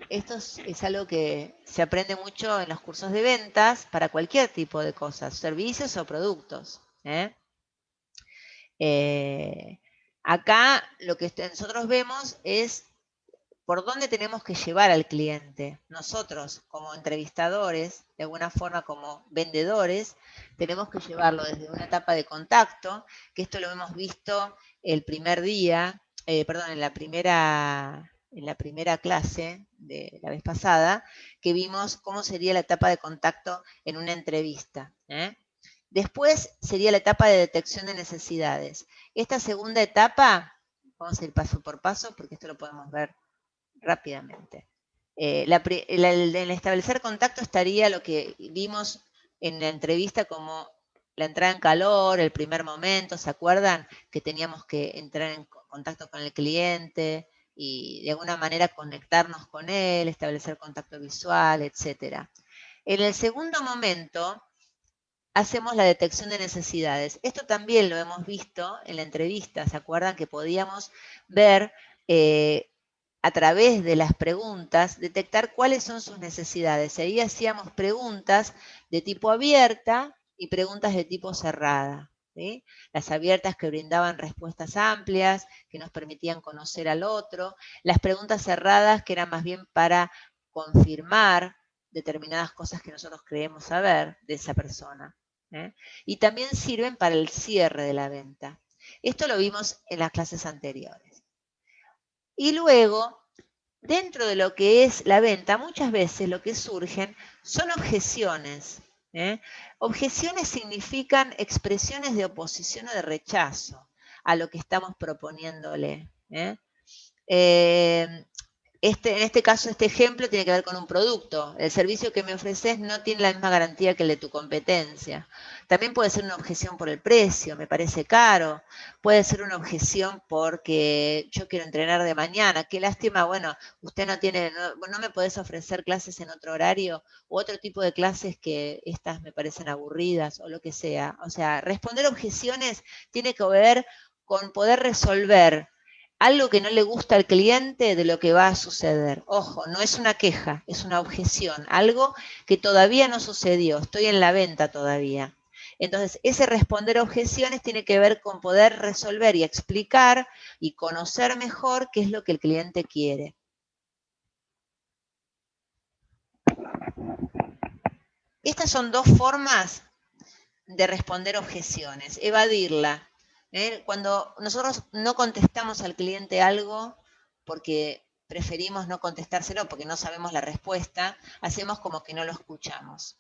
es algo que se aprende mucho en los cursos de ventas para cualquier tipo de cosas, servicios o productos. Acá lo que nosotros vemos es por dónde tenemos que llevar al cliente. Nosotros, como entrevistadores, de alguna forma como vendedores, tenemos que llevarlo desde una etapa de contacto, que esto lo hemos visto el primer día, en la primera clase de la vez pasada, que vimos cómo sería la etapa de contacto en una entrevista. Después sería la etapa de detección de necesidades. Esta segunda etapa, vamos a ir paso por paso, porque esto lo podemos ver rápidamente. En establecer contacto estaría lo que vimos en la entrevista como la entrada en calor, el primer momento, ¿se acuerdan? Que teníamos que entrar en contacto con el cliente y de alguna manera conectarnos con él, establecer contacto visual, etc. En el segundo momento hacemos la detección de necesidades. Esto también lo hemos visto en la entrevista, ¿se acuerdan? Que podíamos ver a través de las preguntas, detectar cuáles son sus necesidades. Ahí hacíamos preguntas de tipo abierta y preguntas de tipo cerrada. ¿Sí? Las abiertas que brindaban respuestas amplias, que nos permitían conocer al otro. Las preguntas cerradas que eran más bien para confirmar determinadas cosas que nosotros creemos saber de esa persona. Y también sirven para el cierre de la venta. Esto lo vimos en las clases anteriores. Y luego, dentro de lo que es la venta, muchas veces lo que surgen son objeciones. Objeciones significan expresiones de oposición o de rechazo a lo que estamos proponiéndole. en este caso, este ejemplo tiene que ver con un producto. El servicio que me ofreces no tiene la misma garantía que el de tu competencia. También puede ser una objeción por el precio, me parece caro. Puede ser una objeción porque yo quiero entrenar de mañana. Qué lástima, bueno, usted no me podés ofrecer clases en otro horario u otro tipo de clases que estas me parecen aburridas o lo que sea. O sea, responder objeciones tiene que ver con poder resolver algo que no le gusta al cliente de lo que va a suceder. Ojo, no es una queja, es una objeción, algo que todavía no sucedió, estoy en la venta todavía. Entonces, ese responder objeciones tiene que ver con poder resolver y explicar y conocer mejor qué es lo que el cliente quiere. Estas son dos formas de responder objeciones, evadirla. Cuando nosotros no contestamos al cliente algo porque preferimos no contestárselo porque no sabemos la respuesta, hacemos como que no lo escuchamos.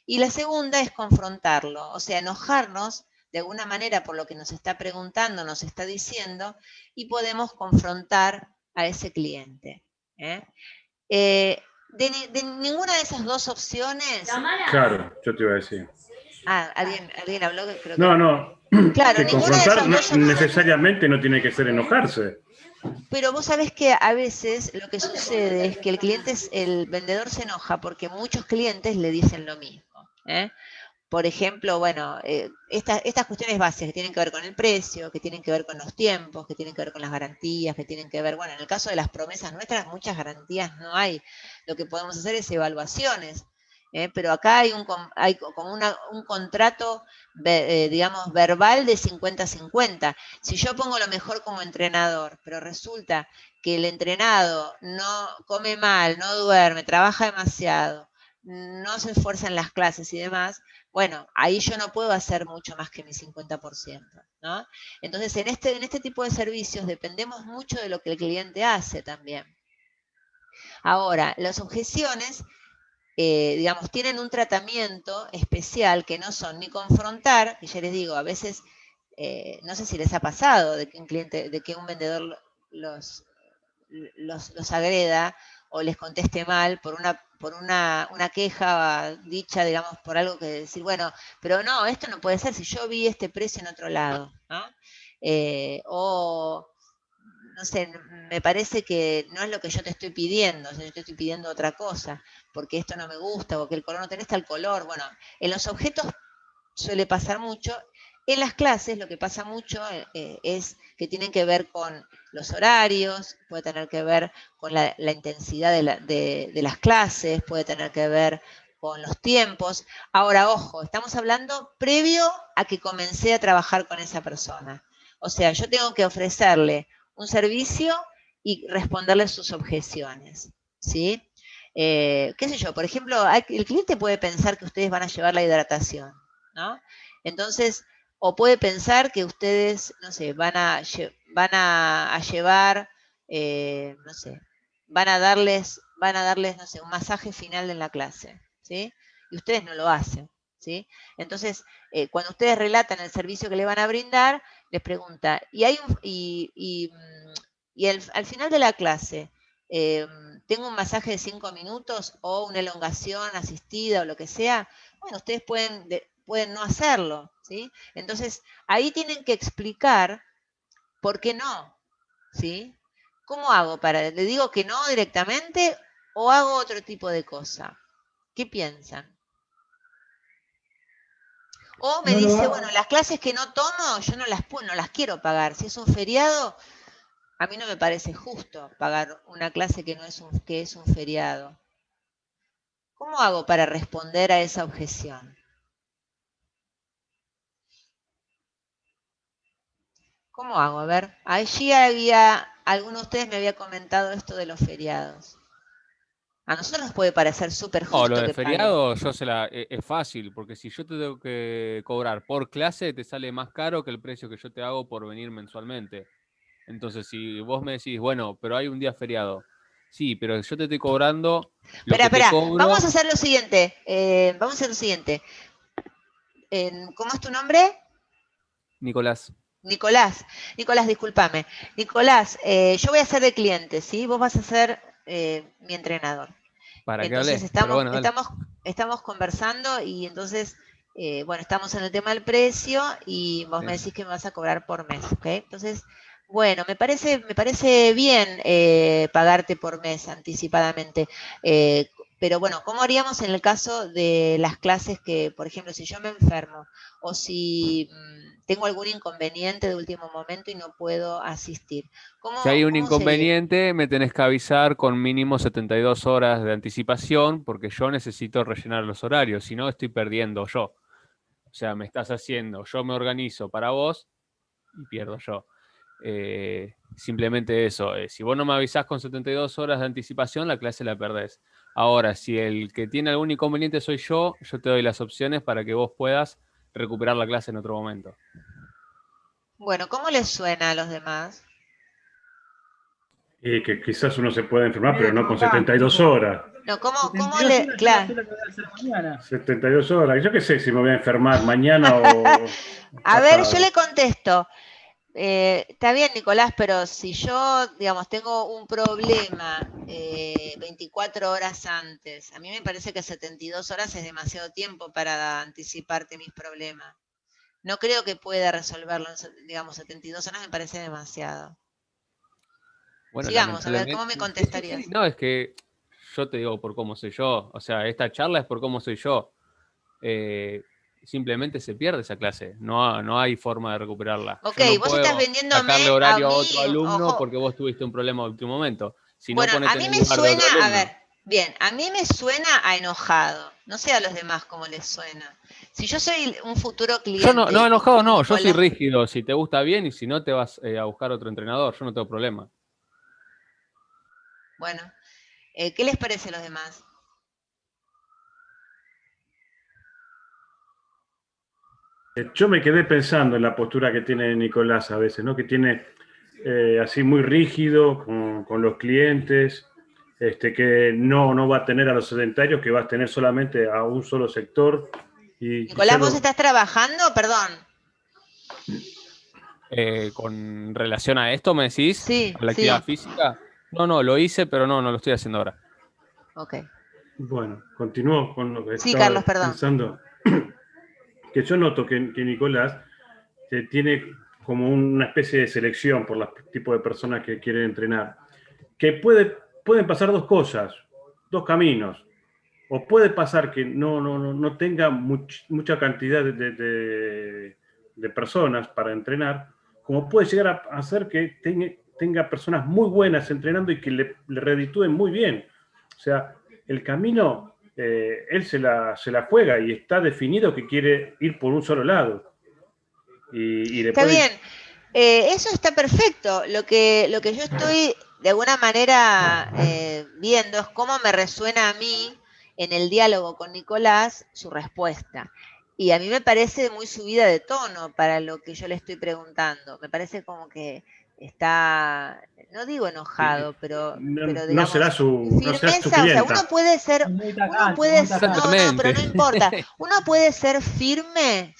Y la segunda es confrontarlo, o sea, enojarnos de alguna manera por lo que nos está preguntando, nos está diciendo, y podemos confrontar a ese cliente. De ninguna de esas dos opciones... Claro, yo te iba a decir. ¿Alguien habló? Creo que... No. Claro, Que ninguna de confrontar esas dos opciones... necesariamente no tiene que ser enojarse. Pero vos sabés que a veces lo que sucede es que el vendedor se enoja porque muchos clientes le dicen lo mismo. Por ejemplo, bueno, estas cuestiones básicas que tienen que ver con el precio, que tienen que ver con los tiempos, que tienen que ver con las garantías, que tienen que ver, bueno, en el caso de las promesas nuestras, muchas garantías no hay. Lo que podemos hacer es evaluaciones. Pero acá hay como un contrato, digamos, verbal de 50-50. Si yo pongo lo mejor como entrenador, pero resulta que el entrenado no come mal, no duerme, trabaja demasiado, no se esfuerza en las clases y demás, bueno, ahí yo no puedo hacer mucho más que mi 50%, ¿no? Entonces, en este tipo de servicios dependemos mucho de lo que el cliente hace también. Ahora, las objeciones, digamos, tienen un tratamiento especial que no son ni confrontar, que ya les digo, a veces, no sé si les ha pasado de que un vendedor los agreda o les conteste mal por una queja dicha, digamos, por algo que decir, bueno, pero no, esto no puede ser si yo vi este precio en otro lado, ¿no? O, no sé, me parece que no es lo que yo te estoy pidiendo, o sea, yo te estoy pidiendo otra cosa, porque esto no me gusta, porque el color no tenés tal color. Bueno, en los objetos suele pasar mucho. En las clases lo que pasa mucho es que tienen que ver con los horarios, puede tener que ver con la intensidad de las clases, puede tener que ver con los tiempos. Ahora, ojo, estamos hablando previo a que comencé a trabajar con esa persona. O sea, yo tengo que ofrecerle un servicio y responderle sus objeciones, ¿sí? Qué sé yo, por ejemplo, el cliente puede pensar que ustedes van a llevar la hidratación, ¿no? Entonces, o puede pensar que ustedes, no sé, van a llevar, no sé, van a darles, no sé, un masaje final en la clase, ¿sí? Y ustedes no lo hacen, ¿sí? Entonces, cuando ustedes relatan el servicio que le van a brindar, les pregunta, al final de la clase, ¿tengo un masaje de 5 minutos o una elongación asistida o lo que sea? Bueno, ustedes pueden no hacerlo, ¿sí? Entonces, ahí tienen que explicar por qué no, ¿sí? ¿Cómo hago? ¿Le digo que no directamente o hago otro tipo de cosa? ¿Qué piensan? O me dice, bueno, las clases que no tomo, yo no las quiero pagar. Si es un feriado, a mí no me parece justo pagar una clase que es un feriado. ¿Cómo hago para responder a esa objeción? ¿Cómo hago? A ver, allí alguno de ustedes me había comentado esto de los feriados. A nosotros nos puede parecer súper justo lo de que feriado es fácil, porque si yo te tengo que cobrar por clase, te sale más caro que el precio que yo te hago por venir mensualmente. Entonces, si vos me decís, bueno, pero hay un día feriado. Sí, pero yo te estoy cobrando lo que te cobro. Vamos a hacer lo siguiente. ¿Cómo es tu nombre? Nicolás. Nicolás, discúlpame. Nicolás, yo voy a ser de cliente, ¿sí? Vos vas a ser mi entrenador. Para que Entonces hablé. Pero bueno, dale. estamos conversando y entonces, bueno, estamos en el tema del precio y vos Sí. me decís que me vas a cobrar por mes, ¿ok? Entonces, bueno, me parece bien pagarte por mes anticipadamente. Pero bueno, ¿cómo haríamos en el caso de las clases que, por ejemplo, si yo me enfermo o si tengo algún inconveniente de último momento y no puedo asistir? Si hay un ¿Cómo sería? inconveniente, me tenés que avisar con mínimo 72 horas de anticipación, porque yo necesito rellenar los horarios, si no estoy perdiendo yo. O sea, me estás haciendo, yo me organizo para vos y pierdo yo. Simplemente eso. Si vos no me avisás con 72 horas de anticipación, la clase la perdés. Ahora, si el que tiene algún inconveniente soy yo te doy las opciones para que vos puedas recuperar la clase en otro momento. Bueno, ¿cómo les suena a los demás? Y que quizás uno se puede enfermar, pero no con Chocante, 72 tipo, horas. No, ¿cómo 72 le...? horas, yo Claro. sé lo que voy a hacer mañana. 72 horas. Yo qué sé si me voy a enfermar mañana o A ver, yo pasado. le contesto. Está bien, Nicolás, pero si yo, digamos, tengo un problema 24 horas antes, a mí me parece que 72 horas es demasiado tiempo para anticiparte mis problemas. No creo que pueda resolverlo en, digamos, 72 horas me parece demasiado. Bueno, Sigamos, a ver, ¿cómo me lamentablemente. contestarías? Sí. No, es que yo te digo por cómo soy yo. O sea, esta charla es por cómo soy yo. Simplemente se pierde esa clase. No hay forma de recuperarla. Ok, Yo no vos estás puedo vendiéndome sacarle a horario a mí, otro alumno ojo. porque vos tuviste un problema en último momento. Si no, Bueno, a ponete en mí el me lugar de suena, otro a alumno. ver, bien, a mí me suena a enojado. No sé a los demás cómo les suena. Si yo soy un futuro Yo cliente no enojado, y no. Yo soy Nicolás, rígido. Si te gusta bien y si no, te vas a buscar otro entrenador. Yo no tengo problema. bueno, ¿qué les parece a los demás? Yo me quedé pensando en la postura que tiene Nicolás a veces, ¿no? Que tiene así muy rígido con los clientes, que no va a tener a los sedentarios, que va a tener solamente a un solo sector. Y Nicolás, quizás ¿vos estás trabajando? Perdón. Con relación a esto, ¿me decís? Sí, ¿A la sí. actividad física? No, lo hice, pero no lo estoy haciendo ahora. Ok. Bueno, continúo con lo que Sí, estaba Carlos, perdón. pensando. Que yo noto que Nicolás tiene como una especie de selección por los tipos de personas que quiere entrenar. Que pueden pasar dos cosas, dos caminos. O puede pasar que no tenga mucha cantidad de personas para entrenar, como puede llegar a hacer que tenga personas muy buenas entrenando y que le reditúen muy bien. O sea, el camino, él se la juega y está definido que quiere ir por un solo lado. Y Está después... bien. Eso está perfecto. Lo que yo estoy de alguna manera viendo es cómo me resuena a mí en el diálogo con Nicolás su respuesta. Y a mí me parece muy subida de tono para lo que yo le estoy preguntando. Me parece como que está, no digo enojado, pero No será digamos, su firmeza. O sea, uno clienta. puede ser, Es muy uno tajante, puede, muy tajante. no, pero Exactamente. no importa. Uno puede ser firme,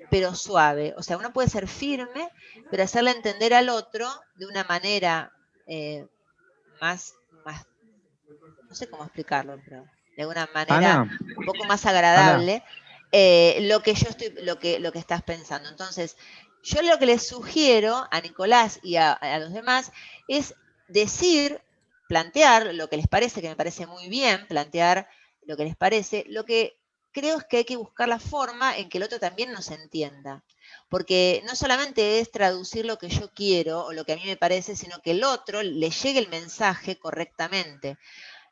pero suave. O sea, uno puede ser firme, pero hacerle entender al otro de una manera más, no sé cómo explicarlo, pero de alguna manera Ana, un poco más Ana, agradable lo que estás pensando. Entonces, yo lo que les sugiero a Nicolás y a los demás es decir, plantear lo que les parece, que me parece muy bien, plantear lo que les parece. Lo que creo es que hay que buscar la forma en que el otro también nos entienda. Porque no solamente es traducir lo que yo quiero o lo que a mí me parece, sino que el otro le llegue el mensaje correctamente.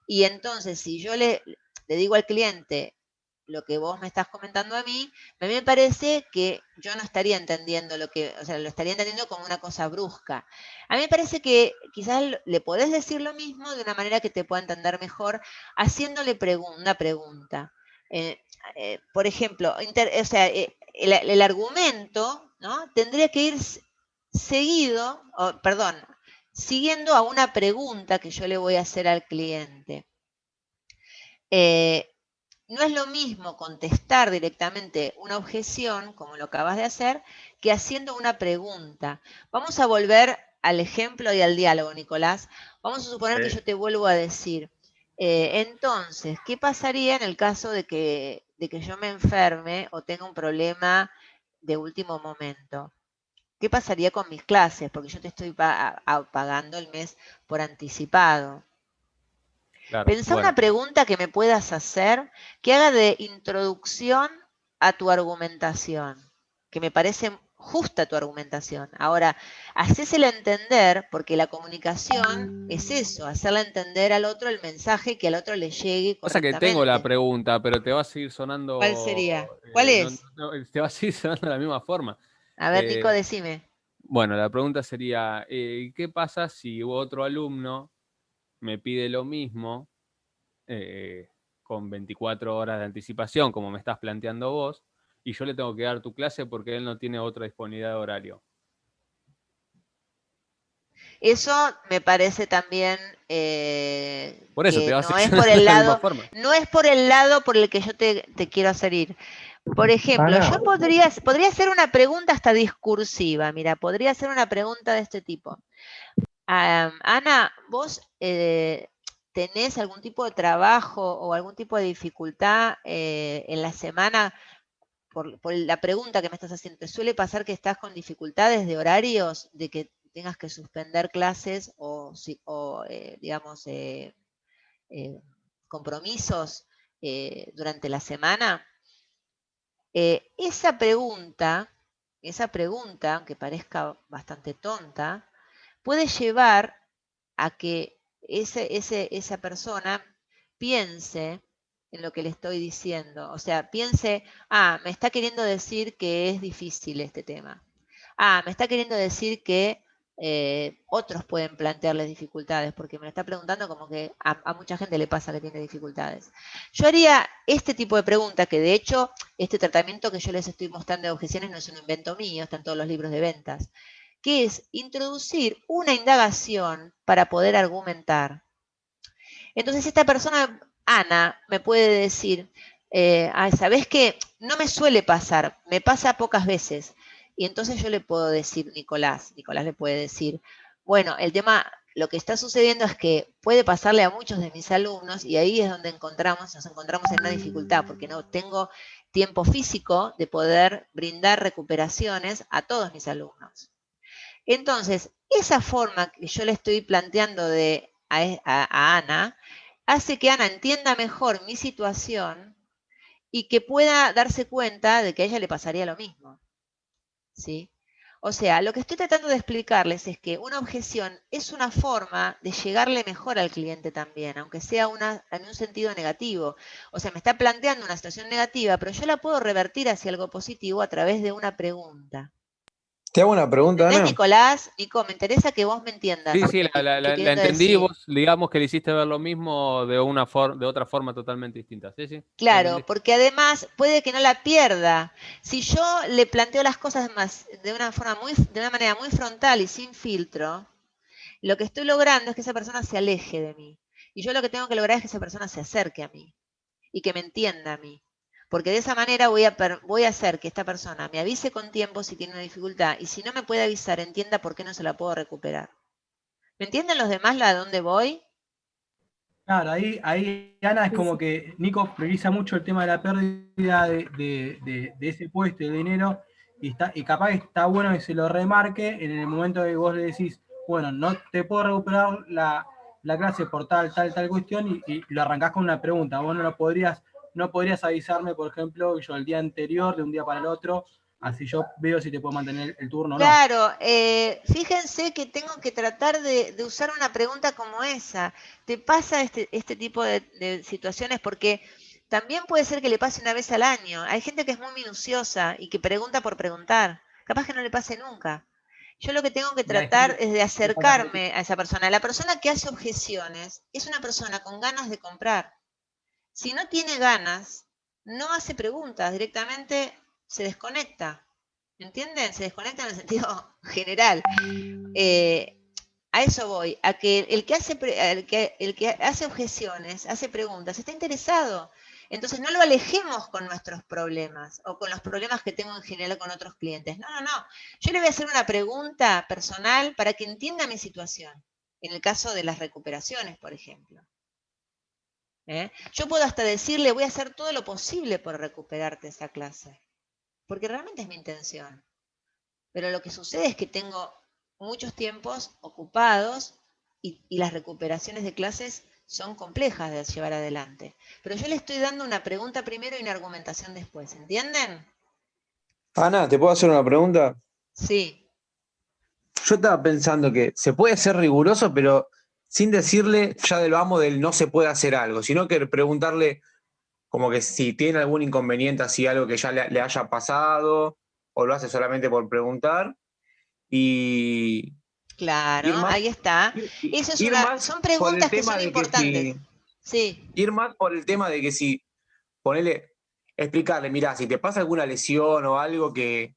Y entonces, si yo le digo al cliente lo que vos me estás comentando a mí me parece que yo no estaría entendiendo o sea, lo estaría entendiendo como una cosa brusca. A mí me parece que quizás le podés decir lo mismo de una manera que te pueda entender mejor, haciéndole una pregunta. Por ejemplo, o sea, el argumento, ¿no? Tendría que ir seguido, perdón, siguiendo a una pregunta que yo le voy a hacer al cliente. No es lo mismo contestar directamente una objeción, como lo acabas de hacer, que haciendo una pregunta. Vamos a volver al ejemplo y al diálogo, Nicolás, Vamos a suponer que yo te vuelvo a decir, entonces, ¿qué pasaría en el caso de que yo me enferme o tenga un problema de último momento? ¿Qué pasaría con mis clases? Porque yo te estoy pagando el mes por anticipado. Claro, Pensá bueno. una pregunta que me puedas hacer que haga de introducción a tu argumentación, que me parece justa tu argumentación. Ahora, hacésela entender, porque la comunicación es eso, hacerle entender al otro el mensaje que al otro le llegue O sea que tengo la correctamente. pregunta, pero te va a seguir ¿Cuál sonando, sería? ¿Cuál es? te va a seguir sonando de la misma forma. A ver, Nico, decime. Bueno, la pregunta sería, ¿qué pasa si otro alumno me pide lo mismo con 24 horas de anticipación, como me estás planteando vos, y yo le tengo que dar tu clase porque él no tiene otra disponibilidad de horario? Eso me parece también Por eso te que va a no seguir es por sonando el de la misma lado, forma. no es por el lado por el que yo te quiero hacer ir. Por ejemplo, Ana, yo podría hacer una pregunta hasta discursiva. Mira, podría hacer una pregunta de este tipo. Ana, ¿vos tenés algún tipo de trabajo o algún tipo de dificultad en la semana por la pregunta que me estás haciendo? ¿Te suele pasar que estás con dificultades de horarios, de que tengas que suspender clases o digamos, compromisos durante la semana? Esa pregunta, aunque parezca bastante tonta, puede llevar a que esa persona piense en lo que le estoy diciendo. O sea, piense, me está queriendo decir que es difícil este tema. Me está queriendo decir que otros pueden plantearles dificultades, porque me lo está preguntando como que a mucha gente le pasa que tiene dificultades. Yo haría este tipo de pregunta, que de hecho, este tratamiento que yo les estoy mostrando de objeciones no es un invento mío, está en todos los libros de ventas, que es introducir una indagación para poder argumentar. Entonces esta persona, Ana, me puede decir, ¿sabés qué? No me suele pasar, me pasa pocas veces. Y entonces yo le puedo decir, Nicolás le puede decir, bueno, el tema, lo que está sucediendo es que puede pasarle a muchos de mis alumnos y ahí es donde nos encontramos en una dificultad, porque no tengo tiempo físico de poder brindar recuperaciones a todos mis alumnos. Entonces, esa forma que yo le estoy planteando a Ana, hace que Ana entienda mejor mi situación y que pueda darse cuenta de que a ella le pasaría lo mismo. ¿Sí? O sea, lo que estoy tratando de explicarles es que una objeción es una forma de llegarle mejor al cliente también, aunque sea en un sentido negativo. O sea, me está planteando una situación negativa, pero yo la puedo revertir hacia algo positivo a través de una pregunta. te hago una pregunta, ¿Entendés, Ana. Nicolás? Nico, me interesa que vos me entiendas. Sí, sí, Lo que la estoy queriendo entendí. decir. Vos, digamos que le hiciste ver lo mismo de otra forma totalmente distinta. Sí, sí, lo Claro, entendí. porque además puede que no la pierda. Si yo le planteo las cosas de una manera muy frontal y sin filtro, lo que estoy logrando es que esa persona se aleje de mí. Y yo lo que tengo que lograr es que esa persona se acerque a mí y que me entienda a mí. Porque de esa manera voy a hacer que esta persona me avise con tiempo si tiene una dificultad y si no me puede avisar, entienda por qué no se la puedo recuperar. ¿Me entienden los demás a dónde voy? Claro, ahí Ana, es como que Nico prioriza mucho el tema de la pérdida de ese puesto de dinero y capaz que está bueno que se lo remarque en el momento que vos le decís, bueno, no te puedo recuperar la clase por tal cuestión y lo arrancás con una pregunta. Vos no podrías avisarme, por ejemplo, yo el día anterior, de un día para el otro, así yo veo si te puedo mantener el turno o no. Claro, fíjense que tengo que tratar de usar una pregunta como esa. ¿Te pasa este tipo de situaciones? Porque también puede ser que le pase una vez al año. Hay gente que es muy minuciosa y que pregunta por preguntar. Capaz que no le pase nunca. Yo lo que tengo que Y hay tratar gente es de que acercarme a esa persona. La persona que hace objeciones es una persona con ganas de comprar. Si no tiene ganas, no hace preguntas, directamente se desconecta. ¿Entienden? Se desconecta en el sentido general. A eso voy, a que el que hace objeciones, hace preguntas, está interesado. Entonces no lo alejemos con nuestros problemas o con los problemas que tengo en general con otros clientes. No. Yo le voy a hacer una pregunta personal para que entienda mi situación. En el caso de las recuperaciones, por ejemplo. Yo puedo hasta decirle, voy a hacer todo lo posible por recuperarte esa clase, porque realmente es mi intención. Pero lo que sucede es que tengo muchos tiempos ocupados y las recuperaciones de clases son complejas de llevar adelante. Pero yo le estoy dando una pregunta primero y una argumentación después, ¿entienden? Ana, ¿te puedo hacer una pregunta? Sí. Yo estaba pensando que se puede ser riguroso, pero sin decirle ya del vamos del no se puede hacer algo, sino que preguntarle como que si tiene algún inconveniente, así algo que ya le haya pasado, o lo hace solamente por preguntar, y Claro, ir más, ahí está. ir, Eso es ir más son por el preguntas que tema son de que importantes. si, Sí. ir más por el tema de que si, ponele, explicarle, mirá, si te pasa alguna lesión o algo que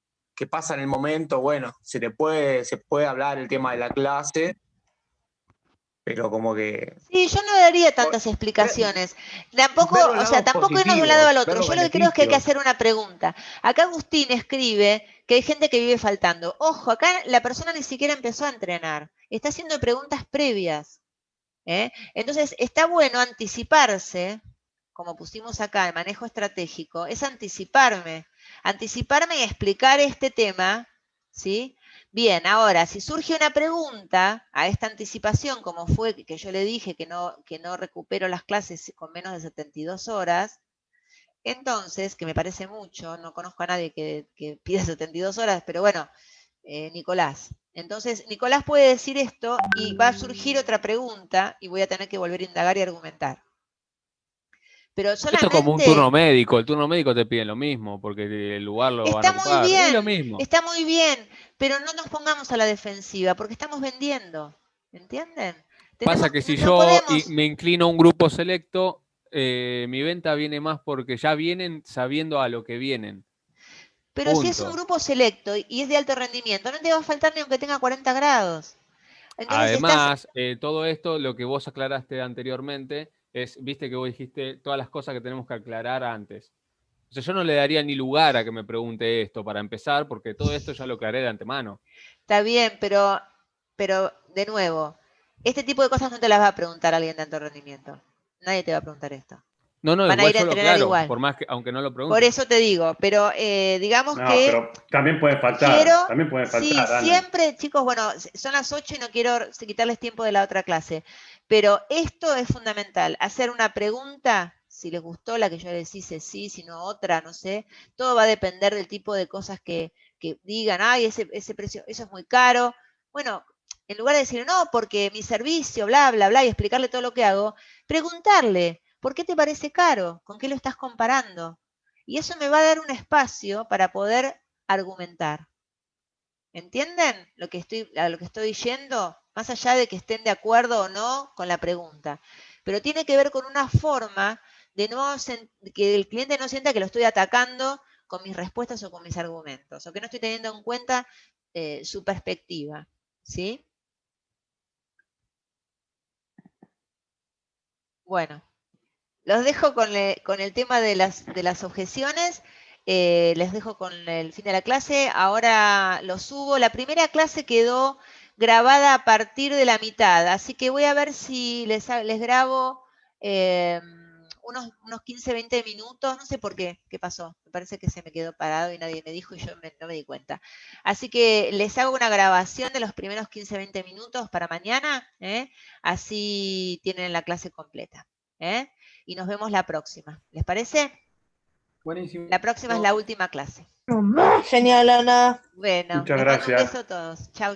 pasa en el momento, bueno, se puede hablar el tema de la clase, pero como que Sí, yo no daría por- tantas explicaciones. Tampoco, ver los o sea, lados tampoco irnos de un lado positivos, al ver otro. los Yo lo que creo es que hay que beneficios. hacer una pregunta. Acá Agustín escribe que hay gente que vive faltando. Ojo, acá la persona ni siquiera empezó a entrenar. Está haciendo preguntas previas. Entonces, está bueno anticiparse, como pusimos acá, el manejo estratégico, es anticiparme y explicar este tema, ¿sí? Bien, ahora, si surge una pregunta a esta anticipación, como fue que yo le dije que no recupero las clases con menos de 72 horas, entonces, que me parece mucho, no conozco a nadie que pida 72 horas, pero bueno, Nicolás. Entonces, Nicolás puede decir esto y va a surgir otra pregunta y voy a tener que volver a indagar y argumentar. Pero Esto es como un turno solamente... médico. El turno médico te pide lo mismo, porque el lugar lo van a ocupar. Es lo mismo. Está muy bien, pero no nos pongamos a la defensiva porque estamos vendiendo. ¿Entienden? Pasa que si No yo podemos... me inclino a un grupo selecto, mi venta viene más porque ya vienen sabiendo a lo que vienen. Pero si es un Punto. grupo selecto y es de alto rendimiento, no te va a faltar ni aunque tenga 40 grados. Entonces estás... Además, todo esto, lo que vos aclaraste anteriormente, viste que vos dijiste todas las cosas que tenemos que aclarar antes. O sea, yo no le daría ni lugar a que me pregunte esto para empezar, porque todo esto ya lo aclaré de antemano. Está bien, pero de nuevo, este tipo de cosas no te las va a preguntar alguien de alto rendimiento. Nadie te va a preguntar esto. No, no, Van a igual ir a yo lo entrenar aclaro, igual. por más que, aunque no lo Por pregunte. eso te digo, pero digamos No, que pero también puede quiero, faltar, sí, Ana. siempre, chicos, bueno, son las 8 y no quiero quitarles tiempo de la otra clase, pero esto es fundamental, hacer una pregunta, si les gustó la que yo les hice, sí, si no otra, no sé, todo va a depender del tipo de cosas que digan, ay, ese precio, eso es muy caro. Bueno, en lugar de decir, no, porque mi servicio, bla, bla, bla, y explicarle todo lo que hago, preguntarle, ¿por qué te parece caro? ¿Con qué lo estás comparando? Y eso me va a dar un espacio para poder argumentar. ¿Entienden a lo que estoy yendo? Más allá de que estén de acuerdo o no con la pregunta. Pero tiene que ver con una forma de que el cliente no sienta que lo estoy atacando con mis respuestas o con mis argumentos, o que no estoy teniendo en cuenta su perspectiva. ¿Sí? Bueno, los dejo con el tema de las objeciones. Les dejo con el fin de la clase. Ahora lo subo. La primera clase quedó grabada a partir de la mitad, así que voy a ver si les grabo unos 15, 20 minutos. No sé por qué pasó. Me parece que se me quedó parado y nadie me dijo y yo no me di cuenta. Así que les hago una grabación de los primeros 15, 20 minutos para mañana. Así tienen la clase completa. Y nos vemos la próxima. ¿Les parece? Buenísimo. La próxima es la última clase. Genial, Ana. Bueno, Muchas les mando un gracias. beso a todos. Chau.